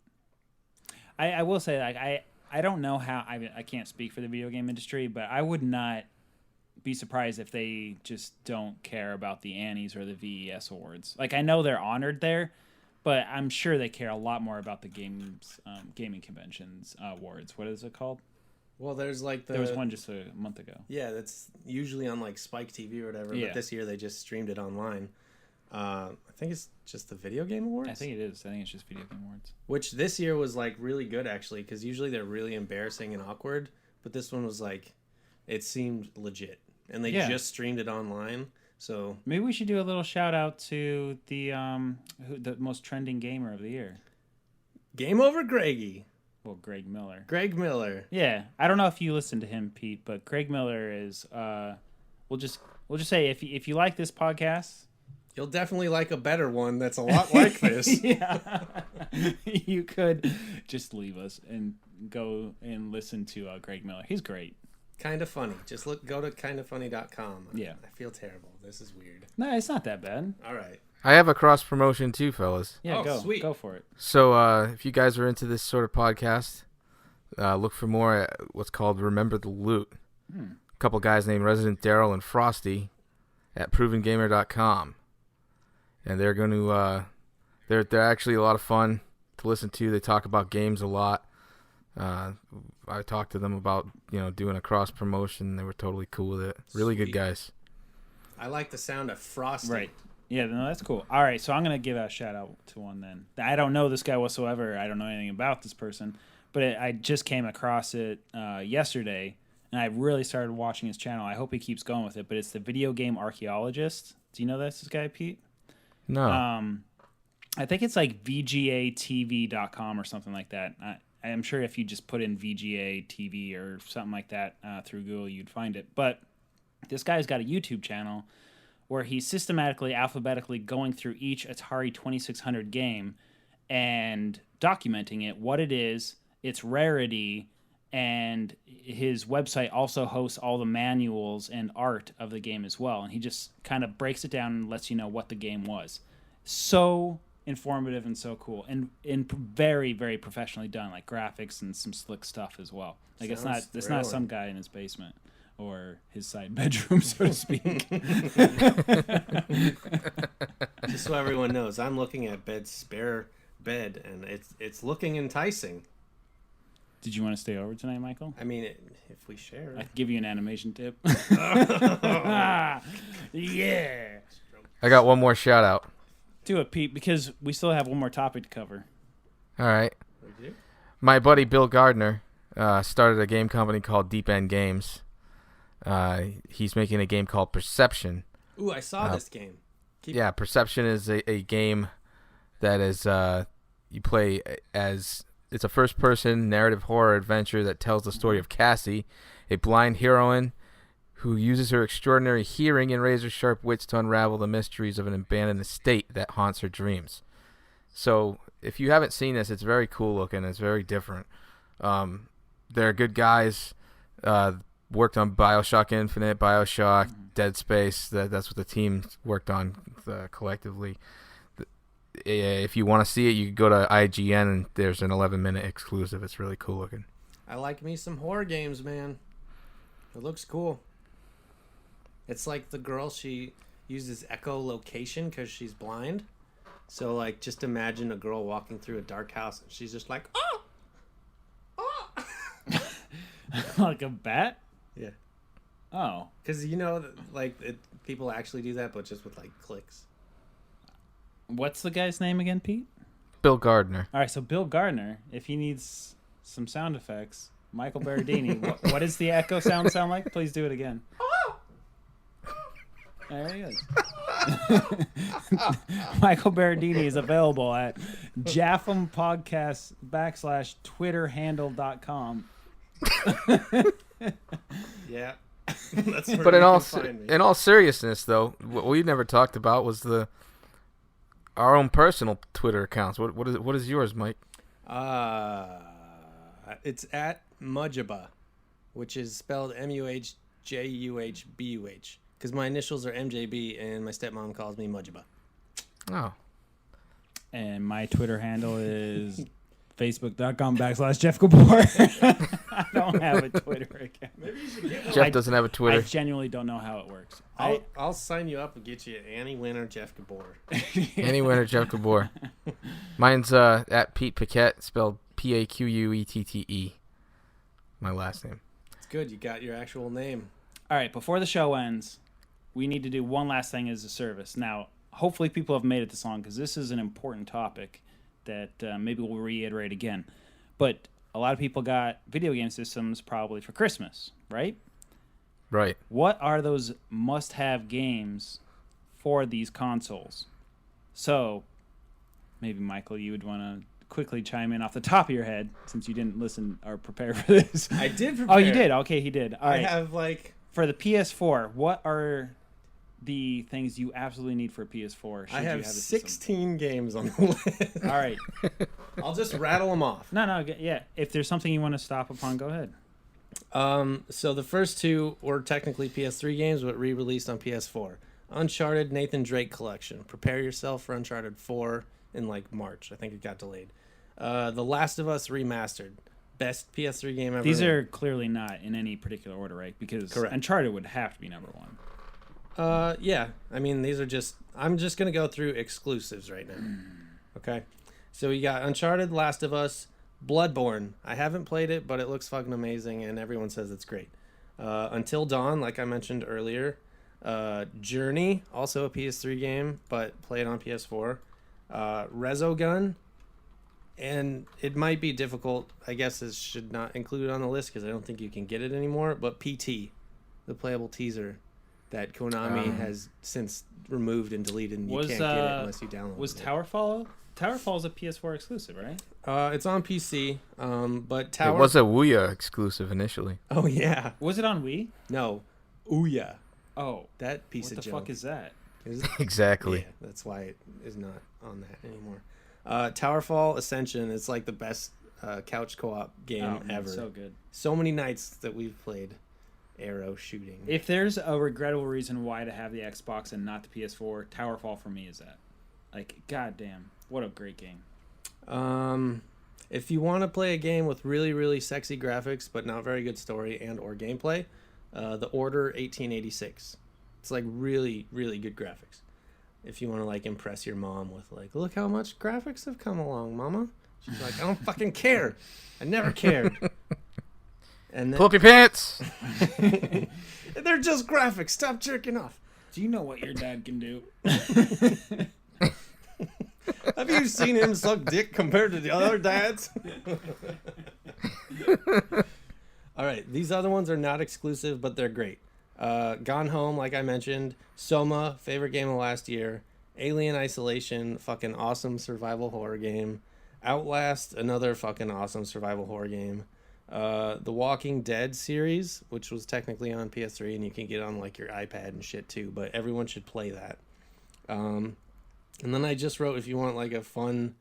I will say, like, I don't know how, I can't speak for the video game industry, but I would not be surprised if they just don't care about the Annies or the VES awards. Like, I know they're honored there, but I'm sure they care a lot more about the gaming conventions awards. What is it called? Well, there's like There was one just a month ago. Yeah, that's usually on like Spike TV or whatever. Yeah. But this year they just streamed it online. I think it's just the Video Game Awards. I think it is. I think it's just video game awards. Which this year was like really good actually, because usually they're really embarrassing and awkward. But this one was like, it seemed legit, and they just streamed it online. So maybe we should do a little shout out to the most trending gamer of the year. Game Over Greggy. Well, Greg Miller. Greg Miller. Yeah, I don't know if you listen to him, Pete, but Greg Miller is. We'll just say if you like this podcast, You'll definitely like a better one that's a lot like this. yeah, you could just leave us and go and listen to Greg Miller. He's great. Kind of funny. Just go to kindoffunny.com. Yeah. I feel terrible. This is weird. No, it's not that bad. All right. I have a cross promotion too, fellas. Yeah, Oh, go sweet. go for it. So if you guys are into this sort of podcast, look for more at what's called Remember the Loot. A couple guys named Resident Daryl and Frosty at provengamer.com. And they're going to they're actually a lot of fun to listen to. They talk about games a lot. I talked to them about doing a cross promotion. They were totally cool with it. Really good Sweet. guys. I like the sound of Frosty. Right. Yeah, no, that's cool. All right, so I'm going to give a shout out to one then. I don't know this guy whatsoever. I don't know anything about this person, but I just came across it yesterday, and I really started watching his channel. I hope he keeps going with it, but it's the Video Game Archaeologist. Do you know this guy, Pete? No. I think it's like VGATV.com or something like that. I'm sure if you just put in VGA TV or something like that through Google, you'd find it. But this guy's got a YouTube channel where he's systematically, alphabetically going through each Atari 2600 game and documenting it, what it is, its rarity, and his website also hosts all the manuals and art of the game as well. And he just kind of breaks it down and lets you know what the game was. So informative and so cool, and very, very professionally done, like graphics and some slick stuff as well. Like it's not thrilling. some guy in his basement or his side bedroom, so to speak. Just so everyone knows, I'm looking at Bed's spare bed, and it's looking enticing. Did you want to stay over tonight, Michael? I mean, if we share. I could give you an animation tip. Yeah. I got one more shout out. Do it, Pete, because we still have one more topic to cover. All right. We do? My buddy Bill Gardner started a game company called Deep End Games. He's making a game called Perception. Ooh, I saw this game. Yeah, Perception is a game that is you play as it's a first-person narrative horror adventure that tells the story of Cassie, a blind heroine who uses her extraordinary hearing and razor-sharp wits to unravel the mysteries of an abandoned estate that haunts her dreams. So, if you haven't seen this, it's very cool looking. It's very different. they're good guys. Worked on BioShock Infinite, BioShock, Dead Space. That's what the team worked on collectively. If you want to see it, you can go to IGN, and there's an 11-minute exclusive. It's really cool looking. I like me some horror games, man. It looks cool. It's like the girl, she uses echolocation because she's blind. So, like, just imagine a girl walking through a dark house, and she's just like, oh! Oh! Like a bat? Yeah. Oh. Because, people actually do that, but just with, like, clicks. What's the guy's name again, Pete? Bill Gardner. All right, so Bill Gardner, if he needs some sound effects, Michael Berardini, what does the echo sound like? Please do it again. There he is. Michael Berardini is available at JAFMM podcast /Twitter-handle.com. Yeah. That's where But you can find me. in all seriousness, though, what we never talked about was our own personal Twitter accounts. What is yours, Mike? It's at Mujaba, which is spelled MUHJUHBUH. Because my initials are MJB, and my stepmom calls me Mujaba. Oh. And my Twitter handle is facebook.com/Jeff Gabor. I don't have a Twitter account. Maybe you should get one. Jeff doesn't have a Twitter. I genuinely don't know how it works. I'll sign you up and get you Annie Winner, Jeff Gabor. Any winner, Jeff Gabor. Mine's at Pete Paquette, spelled Paquette. My last name. It's good. You got your actual name. All right, before the show ends, we need to do one last thing as a service. Now, hopefully people have made it this long because this is an important topic that maybe we'll reiterate again. But a lot of people got video game systems probably for Christmas, right? Right. What are those must-have games for these consoles? So, maybe, Michael, you would want to quickly chime in off the top of your head since you didn't listen or prepare for this. I did prepare. Oh, you did? Okay, he did. All right. I have, For the PS4, what are the things you absolutely need for a PS4? I have 16 games on the list. All right. I'll just rattle them off. No, yeah. If there's something you want to stop upon, go ahead. So the first two were technically PS3 games, but re-released on PS4. Uncharted Nathan Drake Collection. Prepare yourself for Uncharted 4 in March. I think it got delayed. The Last of Us Remastered. Best PS3 game ever. These are clearly not in any particular order, right? Because Correct. Uncharted would have to be number one. Yeah. I mean, these are I'm just going to go through exclusives right now. Okay? So you got Uncharted, Last of Us, Bloodborne. I haven't played it, but it looks fucking amazing, and everyone says it's great. Until Dawn, like I mentioned earlier. Journey, also a PS3 game, but played on PS4. Resogun. And it might be difficult. I guess it should not include it on the list because I don't think you can get it anymore. But PT, the playable teaser that Konami has since removed and deleted, and you can't get it unless you download it. Was Towerfall? Towerfall's a PS4 exclusive, right? It's on PC, but It was Tower... a Ouya exclusive initially. Oh, yeah. Was it on Wii? No. Ouya. Oh. That piece What of the joke. fuck is that? Exactly. Yeah, that's why it is not on that anymore. Towerfall Ascension is like the best couch co-op game ever. So good. So many nights that we've played arrow shooting. If there's a regrettable reason why to have the Xbox and not the PS4, Towerfall for me is that. Goddamn, what a great game. If you want to play a game with really, really sexy graphics but not very good story and or gameplay, The Order 1886. It's really, really good graphics. If you want to impress your mom with look how much graphics have come along, mama. She's like, I don't fucking care. I never cared. And then, Pull up your pants. they're just graphics. Stop jerking off. Do you know what your dad can do? Have you seen him suck dick compared to the other dads? All right, these other ones are not exclusive, but they're great. Gone Home, like I mentioned. Soma, favorite game of last year. Alien Isolation, fucking awesome survival horror game. Outlast, another fucking awesome survival horror game. The Walking Dead series, which was technically on PS3, and you can get it on your iPad and shit too, but everyone should play that. And then I just wrote, if you want a fun,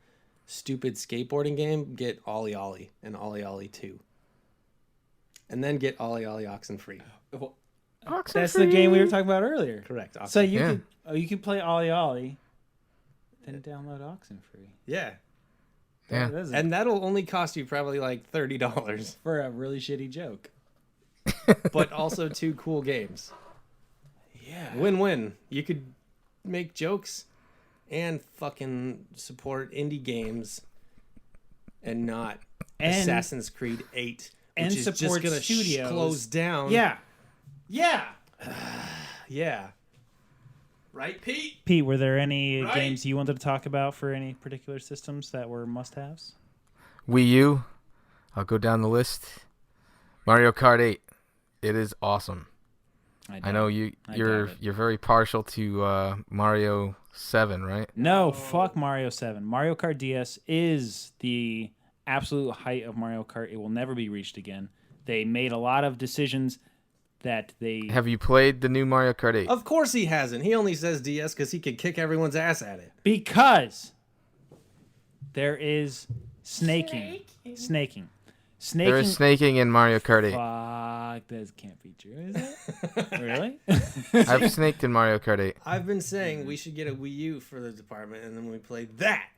stupid skateboarding game, get Ollie Ollie and Ollie Ollie 2. and then get Ollie Ollie Oxenfree. That's the game we were talking about earlier. Correct. So you could play Ollie Ollie, then download Oxenfree. Yeah. Yeah. And that'll only cost you probably like $30 for a really shitty joke. but also 2 cool games. Yeah. Win-win. You could make jokes and fucking support indie games and not Assassin's Creed 8, and which is support just going to close down. Yeah. Yeah. Yeah. Right, Pete? Pete, were there any games you wanted to talk about for any particular systems that were must-haves? Wii U. I'll go down the list. Mario Kart 8. It is awesome. I know you're very partial to Mario 7, right? No, fuck Mario 7. Mario Kart DS is the absolute height of Mario Kart. It will never be reached again. They made a lot of decisions that they... Have you played the new Mario Kart 8? Of course he hasn't. He only says DS because he can kick everyone's ass at it. Because there is snaking. There is snaking in Mario Kart 8. Fuck, that can't be true, is it? Really? I've snaked in Mario Kart 8. I've been saying we should get a Wii U for the department, and then we play that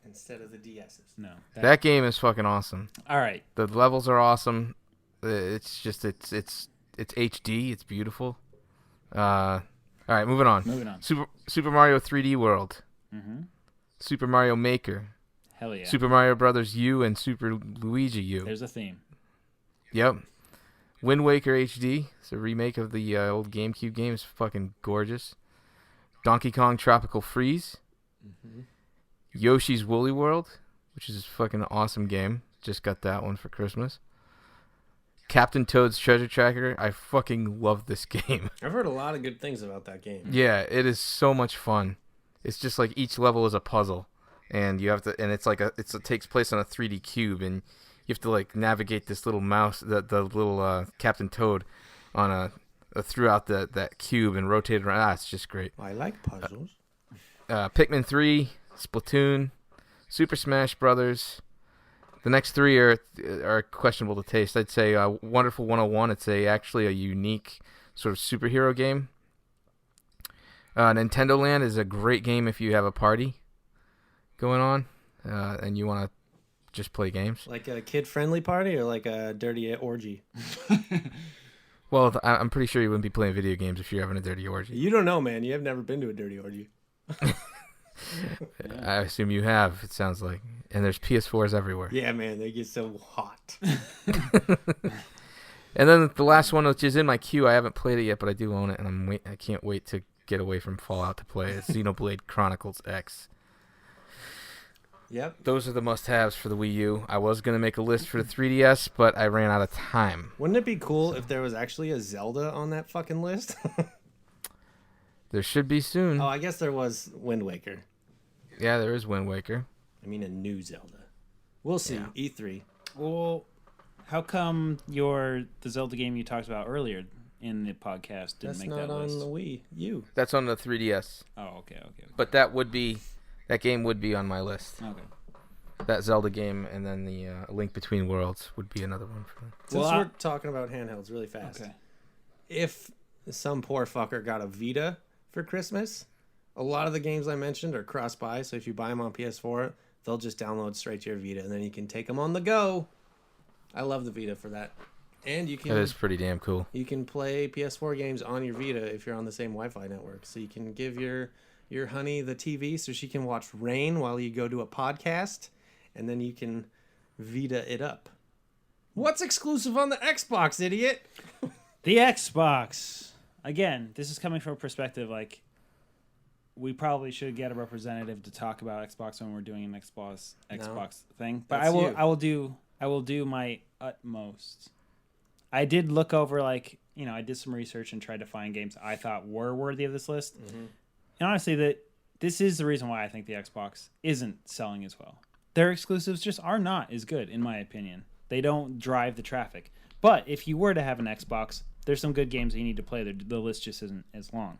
instead of the DSs. No. That game is fucking awesome. All right. The levels are awesome. It's just it's HD. It's beautiful. All right, moving on. Super Mario 3D World. Mm-hmm. Super Mario Maker. Hell yeah. Super Mario Brothers U and Super Luigi U. There's a theme. Yep. Wind Waker HD. It's a remake of the old GameCube game. It's fucking gorgeous. Donkey Kong Tropical Freeze. Mm-hmm. Yoshi's Woolly World, which is a fucking awesome game. Just got that one for Christmas. Captain Toad's Treasure Tracker. I fucking love this game. I've heard a lot of good things about that game. Yeah, it is so much fun. It's just like each level is a puzzle, and you have to, and it's like it takes place on a 3D cube, and you have to like navigate this little mouse, the little Captain Toad, on a throughout that cube and rotate it around. It's just great. I like puzzles. Pikmin 3, Splatoon, Super Smash Brothers. The next 3 are questionable to taste. I'd say Wonderful 101. It's actually a unique sort of superhero game. Nintendo Land is a great game if you have a party going on and you want to just play games. Like a kid-friendly party or like a dirty orgy? Well, I'm pretty sure you wouldn't be playing video games if you're having a dirty orgy. You don't know, man. You have never been to a dirty orgy. I assume you have, it sounds like. And there's PS4s everywhere. Yeah, man. They get so hot. And then the last one, which is in my queue, I haven't played it yet, but I do own it, and I can't wait to get away from Fallout to play it. Xenoblade Chronicles X. Yep. Those are the must-haves for the Wii U. I was going to make a list for the 3DS, but I ran out of time. Wouldn't it be cool if there was actually a Zelda on that fucking list? There should be soon. Oh, I guess there was Wind Waker. Yeah, there is Wind Waker. I mean, a new Zelda. We'll see. Yeah. E3. Well, how come the Zelda game you talked about earlier in the podcast didn't make that list? That's not on the Wii U. That's on the 3DS. Oh, okay. But that game would be on my list. Okay. That Zelda game and then the Link Between Worlds would be another one for me. Since we're talking about handhelds really fast. Okay. If some poor fucker got a Vita for Christmas, a lot of the games I mentioned are cross-buy, so if you buy them on PS4, they'll just download straight to your Vita, and then you can take them on the go. I love the Vita for that. And you can... That is pretty damn cool. You can play PS4 games on your Vita if you're on the same Wi-Fi network. So you can give your honey the TV so she can watch Rain while you go to a podcast, and then you can Vita it up. What's exclusive on the Xbox, idiot? The Xbox. Again, this is coming from a perspective like we probably should get a representative to talk about Xbox when we're doing an Xbox thing. But I will do my utmost. I did look over I did some research and tried to find games I thought were worthy of this list. Mm-hmm. And honestly, this is the reason why I think the Xbox isn't selling as well. Their exclusives just are not as good, in my opinion. They don't drive the traffic. But if you were to have an Xbox, there's some good games that you need to play. The list just isn't as long.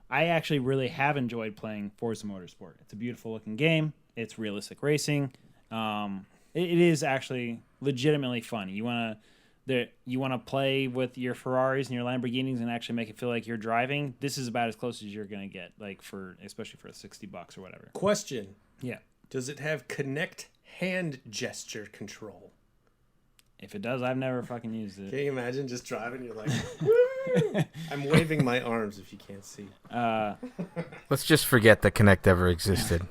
I actually really have enjoyed playing Forza Motorsport. It's a beautiful looking game. It's realistic racing. It is actually legitimately fun. You want to you want to play with your Ferraris and your Lamborghinis and actually make it feel like you're driving, this is about as close as you're gonna get, like especially for $60 or whatever. Question: Yeah. Does it have Connect hand gesture control? If it does, I've never fucking used it. Can you imagine just driving? You're like, woo! I'm waving my arms if you can't see. Let's just forget that Kinect ever existed.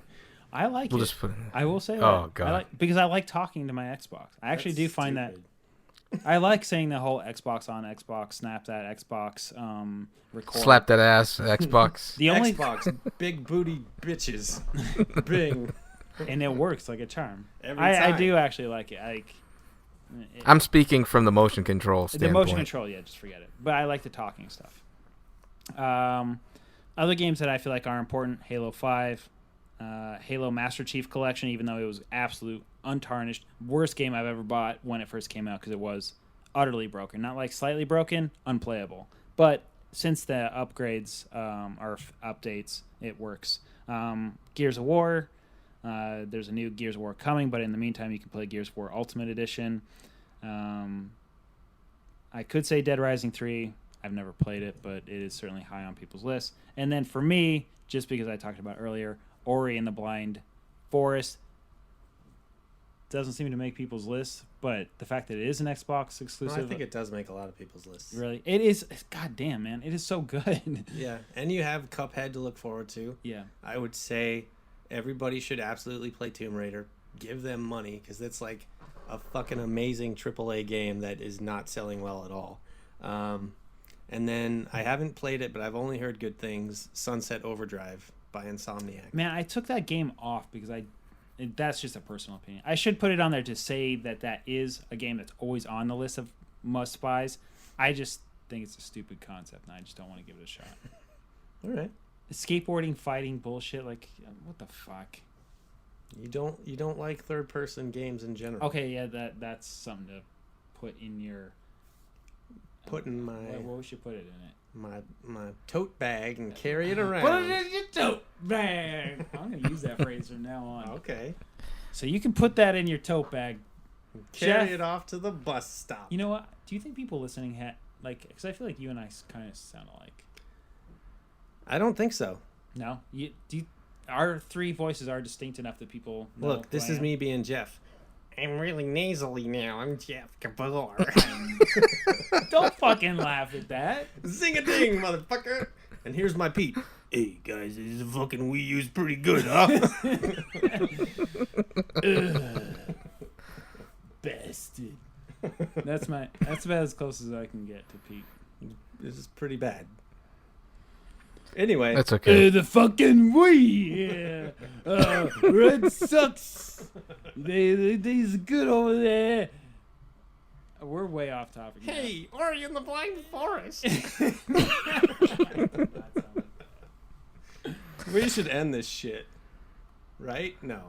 I like We'll it. just put. I will say that. Oh, God. Because I like talking to my Xbox. I actually do find that. I like saying the whole Xbox on, Xbox, snap that, Xbox, record. Slap that ass, Xbox. The only Xbox, big booty bitches. Bing. and it works like a charm. Every I time. do actually like it. I'm speaking from the motion control standpoint. The motion control, yeah, just forget it. But I like the talking stuff. Other games that I feel like are important: Halo 5, Halo Master Chief Collection. Even though it was absolute untarnished, worst game I've ever bought when it first came out because it was utterly broken. Not like slightly broken, unplayable. But since the upgrades or updates, it works. Gears of War. There's a new Gears of War coming, but in the meantime, you can play Gears of War Ultimate Edition. I could say Dead Rising 3. I've never played it, but it is certainly high on people's lists. And then for me, just because I talked about earlier, Ori and the Blind Forest doesn't seem to make people's lists, but the fact that it is an Xbox exclusive... Well, I think it does make a lot of people's lists. Really? It is... God damn, man. It is so good. Yeah, and you have Cuphead to look forward to. Yeah. I would say everybody should absolutely play Tomb Raider. Give them money, because it's like a fucking amazing AAA game that is not selling well at all. And then I haven't played it, but I've only heard good things. Sunset Overdrive by Insomniac. Man, I took that game off because that's just a personal opinion. I should put it on there to say that is a game that's always on the list of must-buys. I just think it's a stupid concept, and I just don't want to give it a shot. All right. Skateboarding, fighting bullshit, like, what the fuck? You don't like third-person games in general. Okay, yeah, that's something to put in your... Put in my... What we should put it in it? My tote bag and carry it around. Put it in your tote bag. I'm going to use that phrase from now on. Okay. So you can put that in your tote bag. Carry Jeff, it off to the bus stop. You know what? Do you think people listening because I feel like you and I kind of sound alike. I don't think so. No? Our three voices are distinct enough that people know Look, this who I is am. me being Jeff. I'm really nasally now. I'm Jeff Gabor. Don't fucking laugh at that. Zing-a-ding, motherfucker. And here's my Pete. Hey, guys, this is fucking Wii U's pretty good, huh? Bastard. That's about as close as I can get to Pete. This is pretty bad. Anyway. That's okay. The fucking Wii. Yeah. Red Sox. They's good over there. We're way off topic. Hey, Ori in the Blind Forest. We should end this shit. Right? No.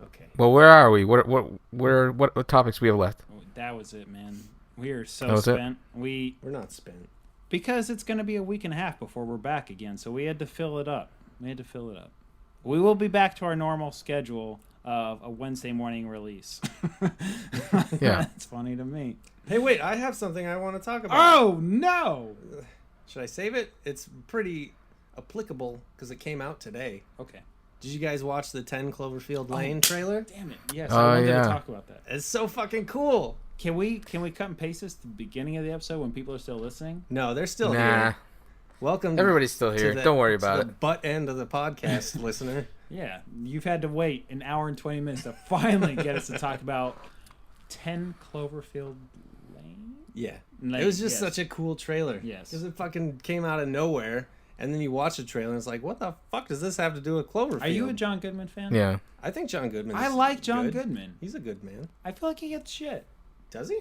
Okay. Well, where are we? What topics we have left? That was it, man. We are so That was it? spent. We're not spent. Because it's going to be a week and a half before we're back again, so we had to fill it up. We will be back to our normal schedule of a Wednesday morning release. Yeah. That's funny to me. Hey, wait, I have something I want to talk about. Oh, no! Should I save it? It's pretty applicable because it came out today. Okay. Did you guys watch the 10 Cloverfield Lane trailer? Damn it. Yes, Oh, I wanted yeah. to talk about that. It's so fucking cool. Can we cut and paste this to the beginning of the episode when people are still listening? No, they're still Nah. here. Welcome. Everybody's still here. to the- Don't worry to about the it. butt end of the podcast, listener. Yeah, you've had to wait an hour and 20 minutes to finally get us to talk about 10 Cloverfield Lane? Yeah. Lane, It was just yes. such a cool trailer. Yes. Because it fucking came out of nowhere, and then you watch the trailer, and it's like, what the fuck does this have to do with Cloverfield? Are you a John Goodman fan? Yeah. I think John Goodman. I like John Goodman. He's a good man. I feel like he gets shit. Does he?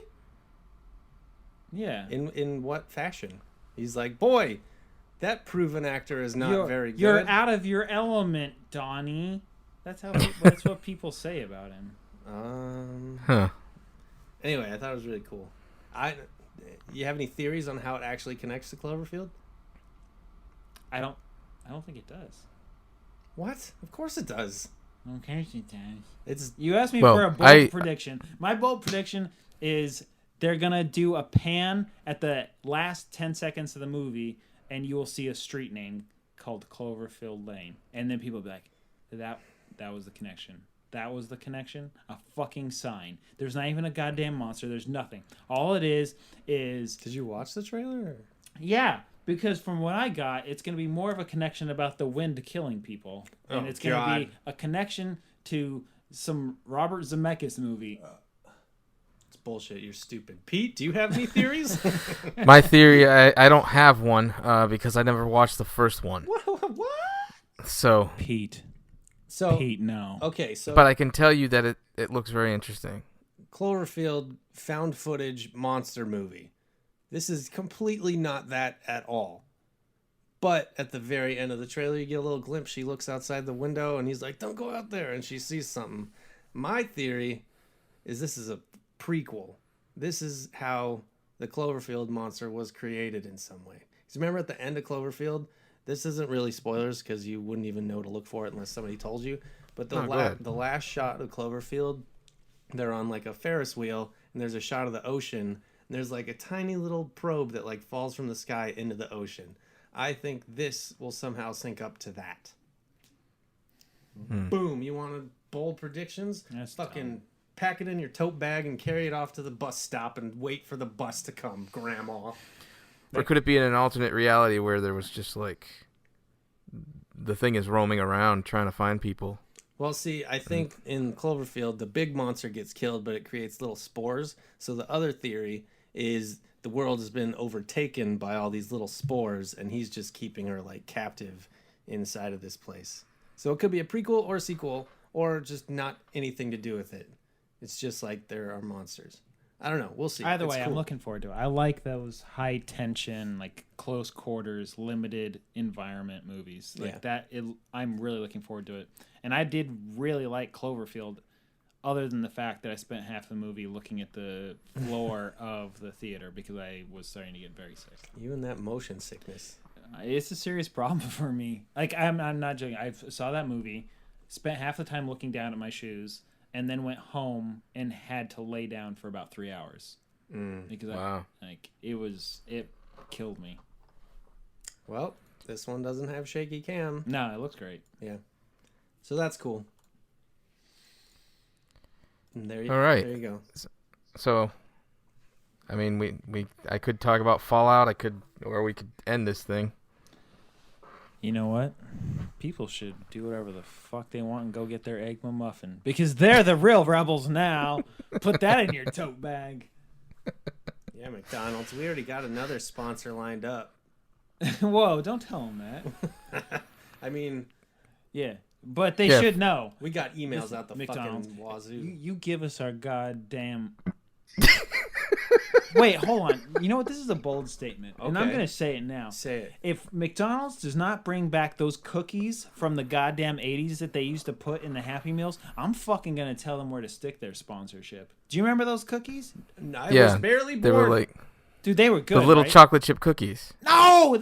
Yeah. In what fashion? He's like, boy, that proven actor is not very good. You're out of your element, Donnie. That's what people say about him. Huh. Anyway, I thought it was really cool. You have any theories on how it actually connects to Cloverfield? I don't think it does. What? Of course it does. Okay, it does. It's You asked me Well, for a bold prediction. My bold prediction is they're gonna do a pan at the last 10 seconds of the movie, and you will see a street name called Cloverfield Lane, and then people will be like, that was the connection. That was the connection. A fucking sign. There's not even a goddamn monster. There's nothing. All it is. Did you watch the trailer? Or? Yeah, because from what I got, it's going to be more of a connection about the wind killing people, and it's going to be a connection to some Robert Zemeckis movie. It's bullshit. You're stupid. Pete, do you have any theories? My theory, I don't have one because I never watched the first one. What? So Pete, no. Okay, so but I can tell you that it looks very interesting. Cloverfield found footage monster movie. This is completely not that at all. But at the very end of the trailer, you get a little glimpse. She looks outside the window, and he's like, "Don't go out there," and she sees something. My theory is this is a prequel. This is how the Cloverfield monster was created in some way. Because remember at the end of Cloverfield, this isn't really spoilers because you wouldn't even know to look for it unless somebody told you. But the last shot of Cloverfield, they're on like a Ferris wheel, and there's a shot of the ocean, and there's like a tiny little probe that like falls from the sky into the ocean. I think this will somehow sync up to that. Boom! You want bold predictions? That's fucking dumb. Pack it in your tote bag and carry it off to the bus stop and wait for the bus to come, Grandma. Or could it be in an alternate reality where there was just like the thing is roaming around trying to find people? Well, see, I think in Cloverfield, the big monster gets killed, but it creates little spores. So the other theory is the world has been overtaken by all these little spores, and he's just keeping her like captive inside of this place. So it could be a prequel or a sequel, or just not anything to do with it. It's just like there are monsters. I don't know. We'll see. Either way, cool. I'm looking forward to it. I like those high tension, like close quarters, limited environment movies like that. I'm really looking forward to it. And I did really like Cloverfield, other than the fact that I spent half the movie looking at the floor of the theater because I was starting to get very sick. You and that motion sickness. It's a serious problem for me. Like I'm not joking. I saw that movie, spent half the time looking down at my shoes, and then went home and had to lay down for about 3 hours because it killed me. Well, this one doesn't have shaky cam. No, it looks great. Yeah, so that's cool. And there you go. So, I mean, I could talk about Fallout. Or we could end this thing. You know what? People should do whatever the fuck they want and go get their egg McMuffin because they're the real rebels now. Put that in your tote bag. Yeah, McDonald's. We already got another sponsor lined up. Whoa, don't tell them that. I mean, yeah, but they should know. We got emails out the McDonald's. fucking wazoo. You give us our goddamn... Wait, hold on. You know what? This is a bold statement, and I'm going to say it now. Say it. If McDonald's does not bring back those cookies from the goddamn 80s that they used to put in the Happy Meals, I'm fucking going to tell them where to stick their sponsorship. Do you remember those cookies? I was barely born. They were like... Dude, they were good, the little right? chocolate chip cookies. No!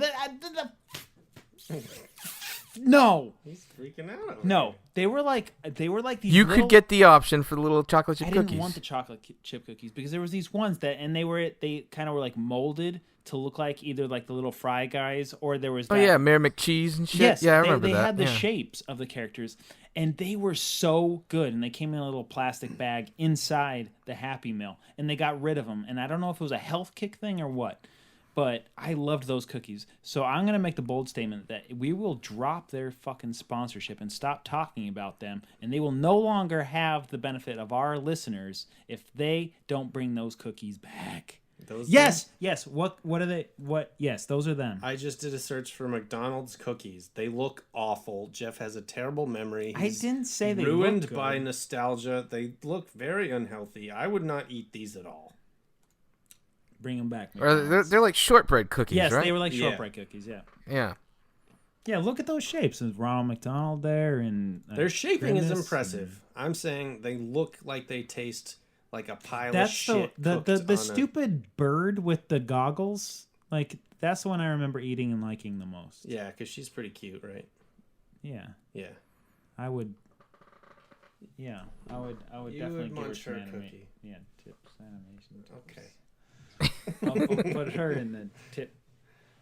No! He's freaking out over No. They were like these You little... could get the option for the little chocolate chip I cookies. didn't want the chocolate chip cookies because there was these ones that, and they kind of were like molded to look like either like the little Fry Guys or there was. Oh yeah, Mayor McCheese and shit. Yes, yeah, I remember they that. They had the shapes of the characters, and they were so good. And they came in a little plastic bag inside the Happy Meal, and they got rid of them. And I don't know if it was a health kick thing or what. But I loved those cookies. So I'm going to make the bold statement that we will drop their fucking sponsorship and stop talking about them. And they will no longer have the benefit of our listeners if they don't bring those cookies back. Yes. What are they? Yes, those are them. I just did a search for McDonald's cookies. They look awful. Jeff has a terrible memory. I didn't say they ruined look good. by nostalgia. They look very unhealthy. I would not eat these at all. Bring them back. Or they're like shortbread cookies, yes, right? they were like shortbread cookies. Yeah. Yeah. Yeah, look at those shapes. There's Ronald McDonald there, and their shaping is impressive. I'm saying they look like they taste like a pile of shit. The stupid bird with the goggles. Like that's the one I remember eating and liking the most. Yeah, because she's pretty cute, right? Yeah. Yeah. I would. Yeah, I would You definitely would give her munch some her animation. cookie. Yeah, tips animation. Okay. I'll put her in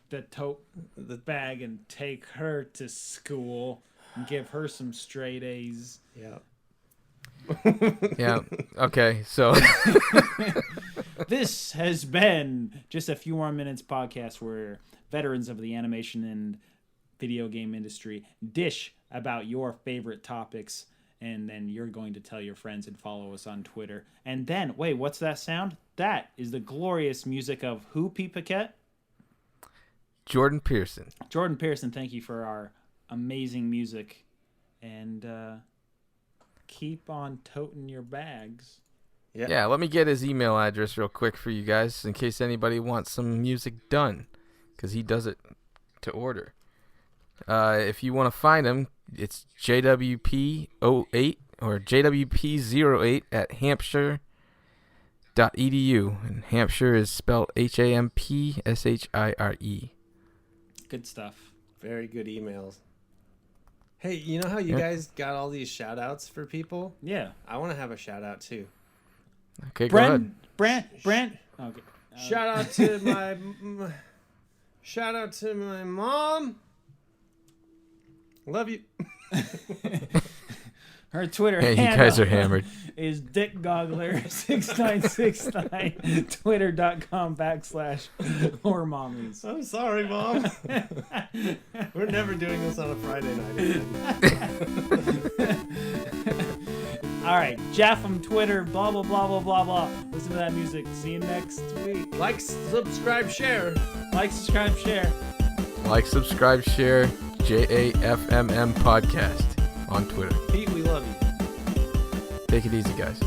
the tote bag and take her to school and give her some straight A's. Yeah. Yeah. Okay. So This has been Just a Few More Minutes podcast, where veterans of the animation and video game industry dish about your favorite topics, and then you're going to tell your friends and follow us on Twitter. And then, wait, what's that sound? That is the glorious music of who, Pete Paquette? Jordan Pearson. Jordan Pearson, thank you for our amazing music. And keep on toting your bags. Yeah, let me get his email address real quick for you guys in case anybody wants some music done, because he does it to order. If you want to find him, it's JWP08 or JWP08 at hampshire.edu. And Hampshire is spelled HAMPSHIRE. Good stuff. Very good emails. Hey, you know how you guys got all these shout outs for people? Yeah. I want to have a shout out too. Okay, go ahead. Brent. Okay. Shout out to my mom. Love you. Her Twitter Hey, you handle guys are hammered. is dickgoggler6969, twitter.com/horrormommies. I'm sorry, Mom. We're never doing this on a Friday night again. All right, JAFMM, Twitter, blah, blah, blah, blah, blah, blah. Listen to that music. See you next week. Like, subscribe, share. Like, subscribe, share. Like, subscribe, share JAFMM podcast on Twitter. Pete, we love you. Take it easy, guys.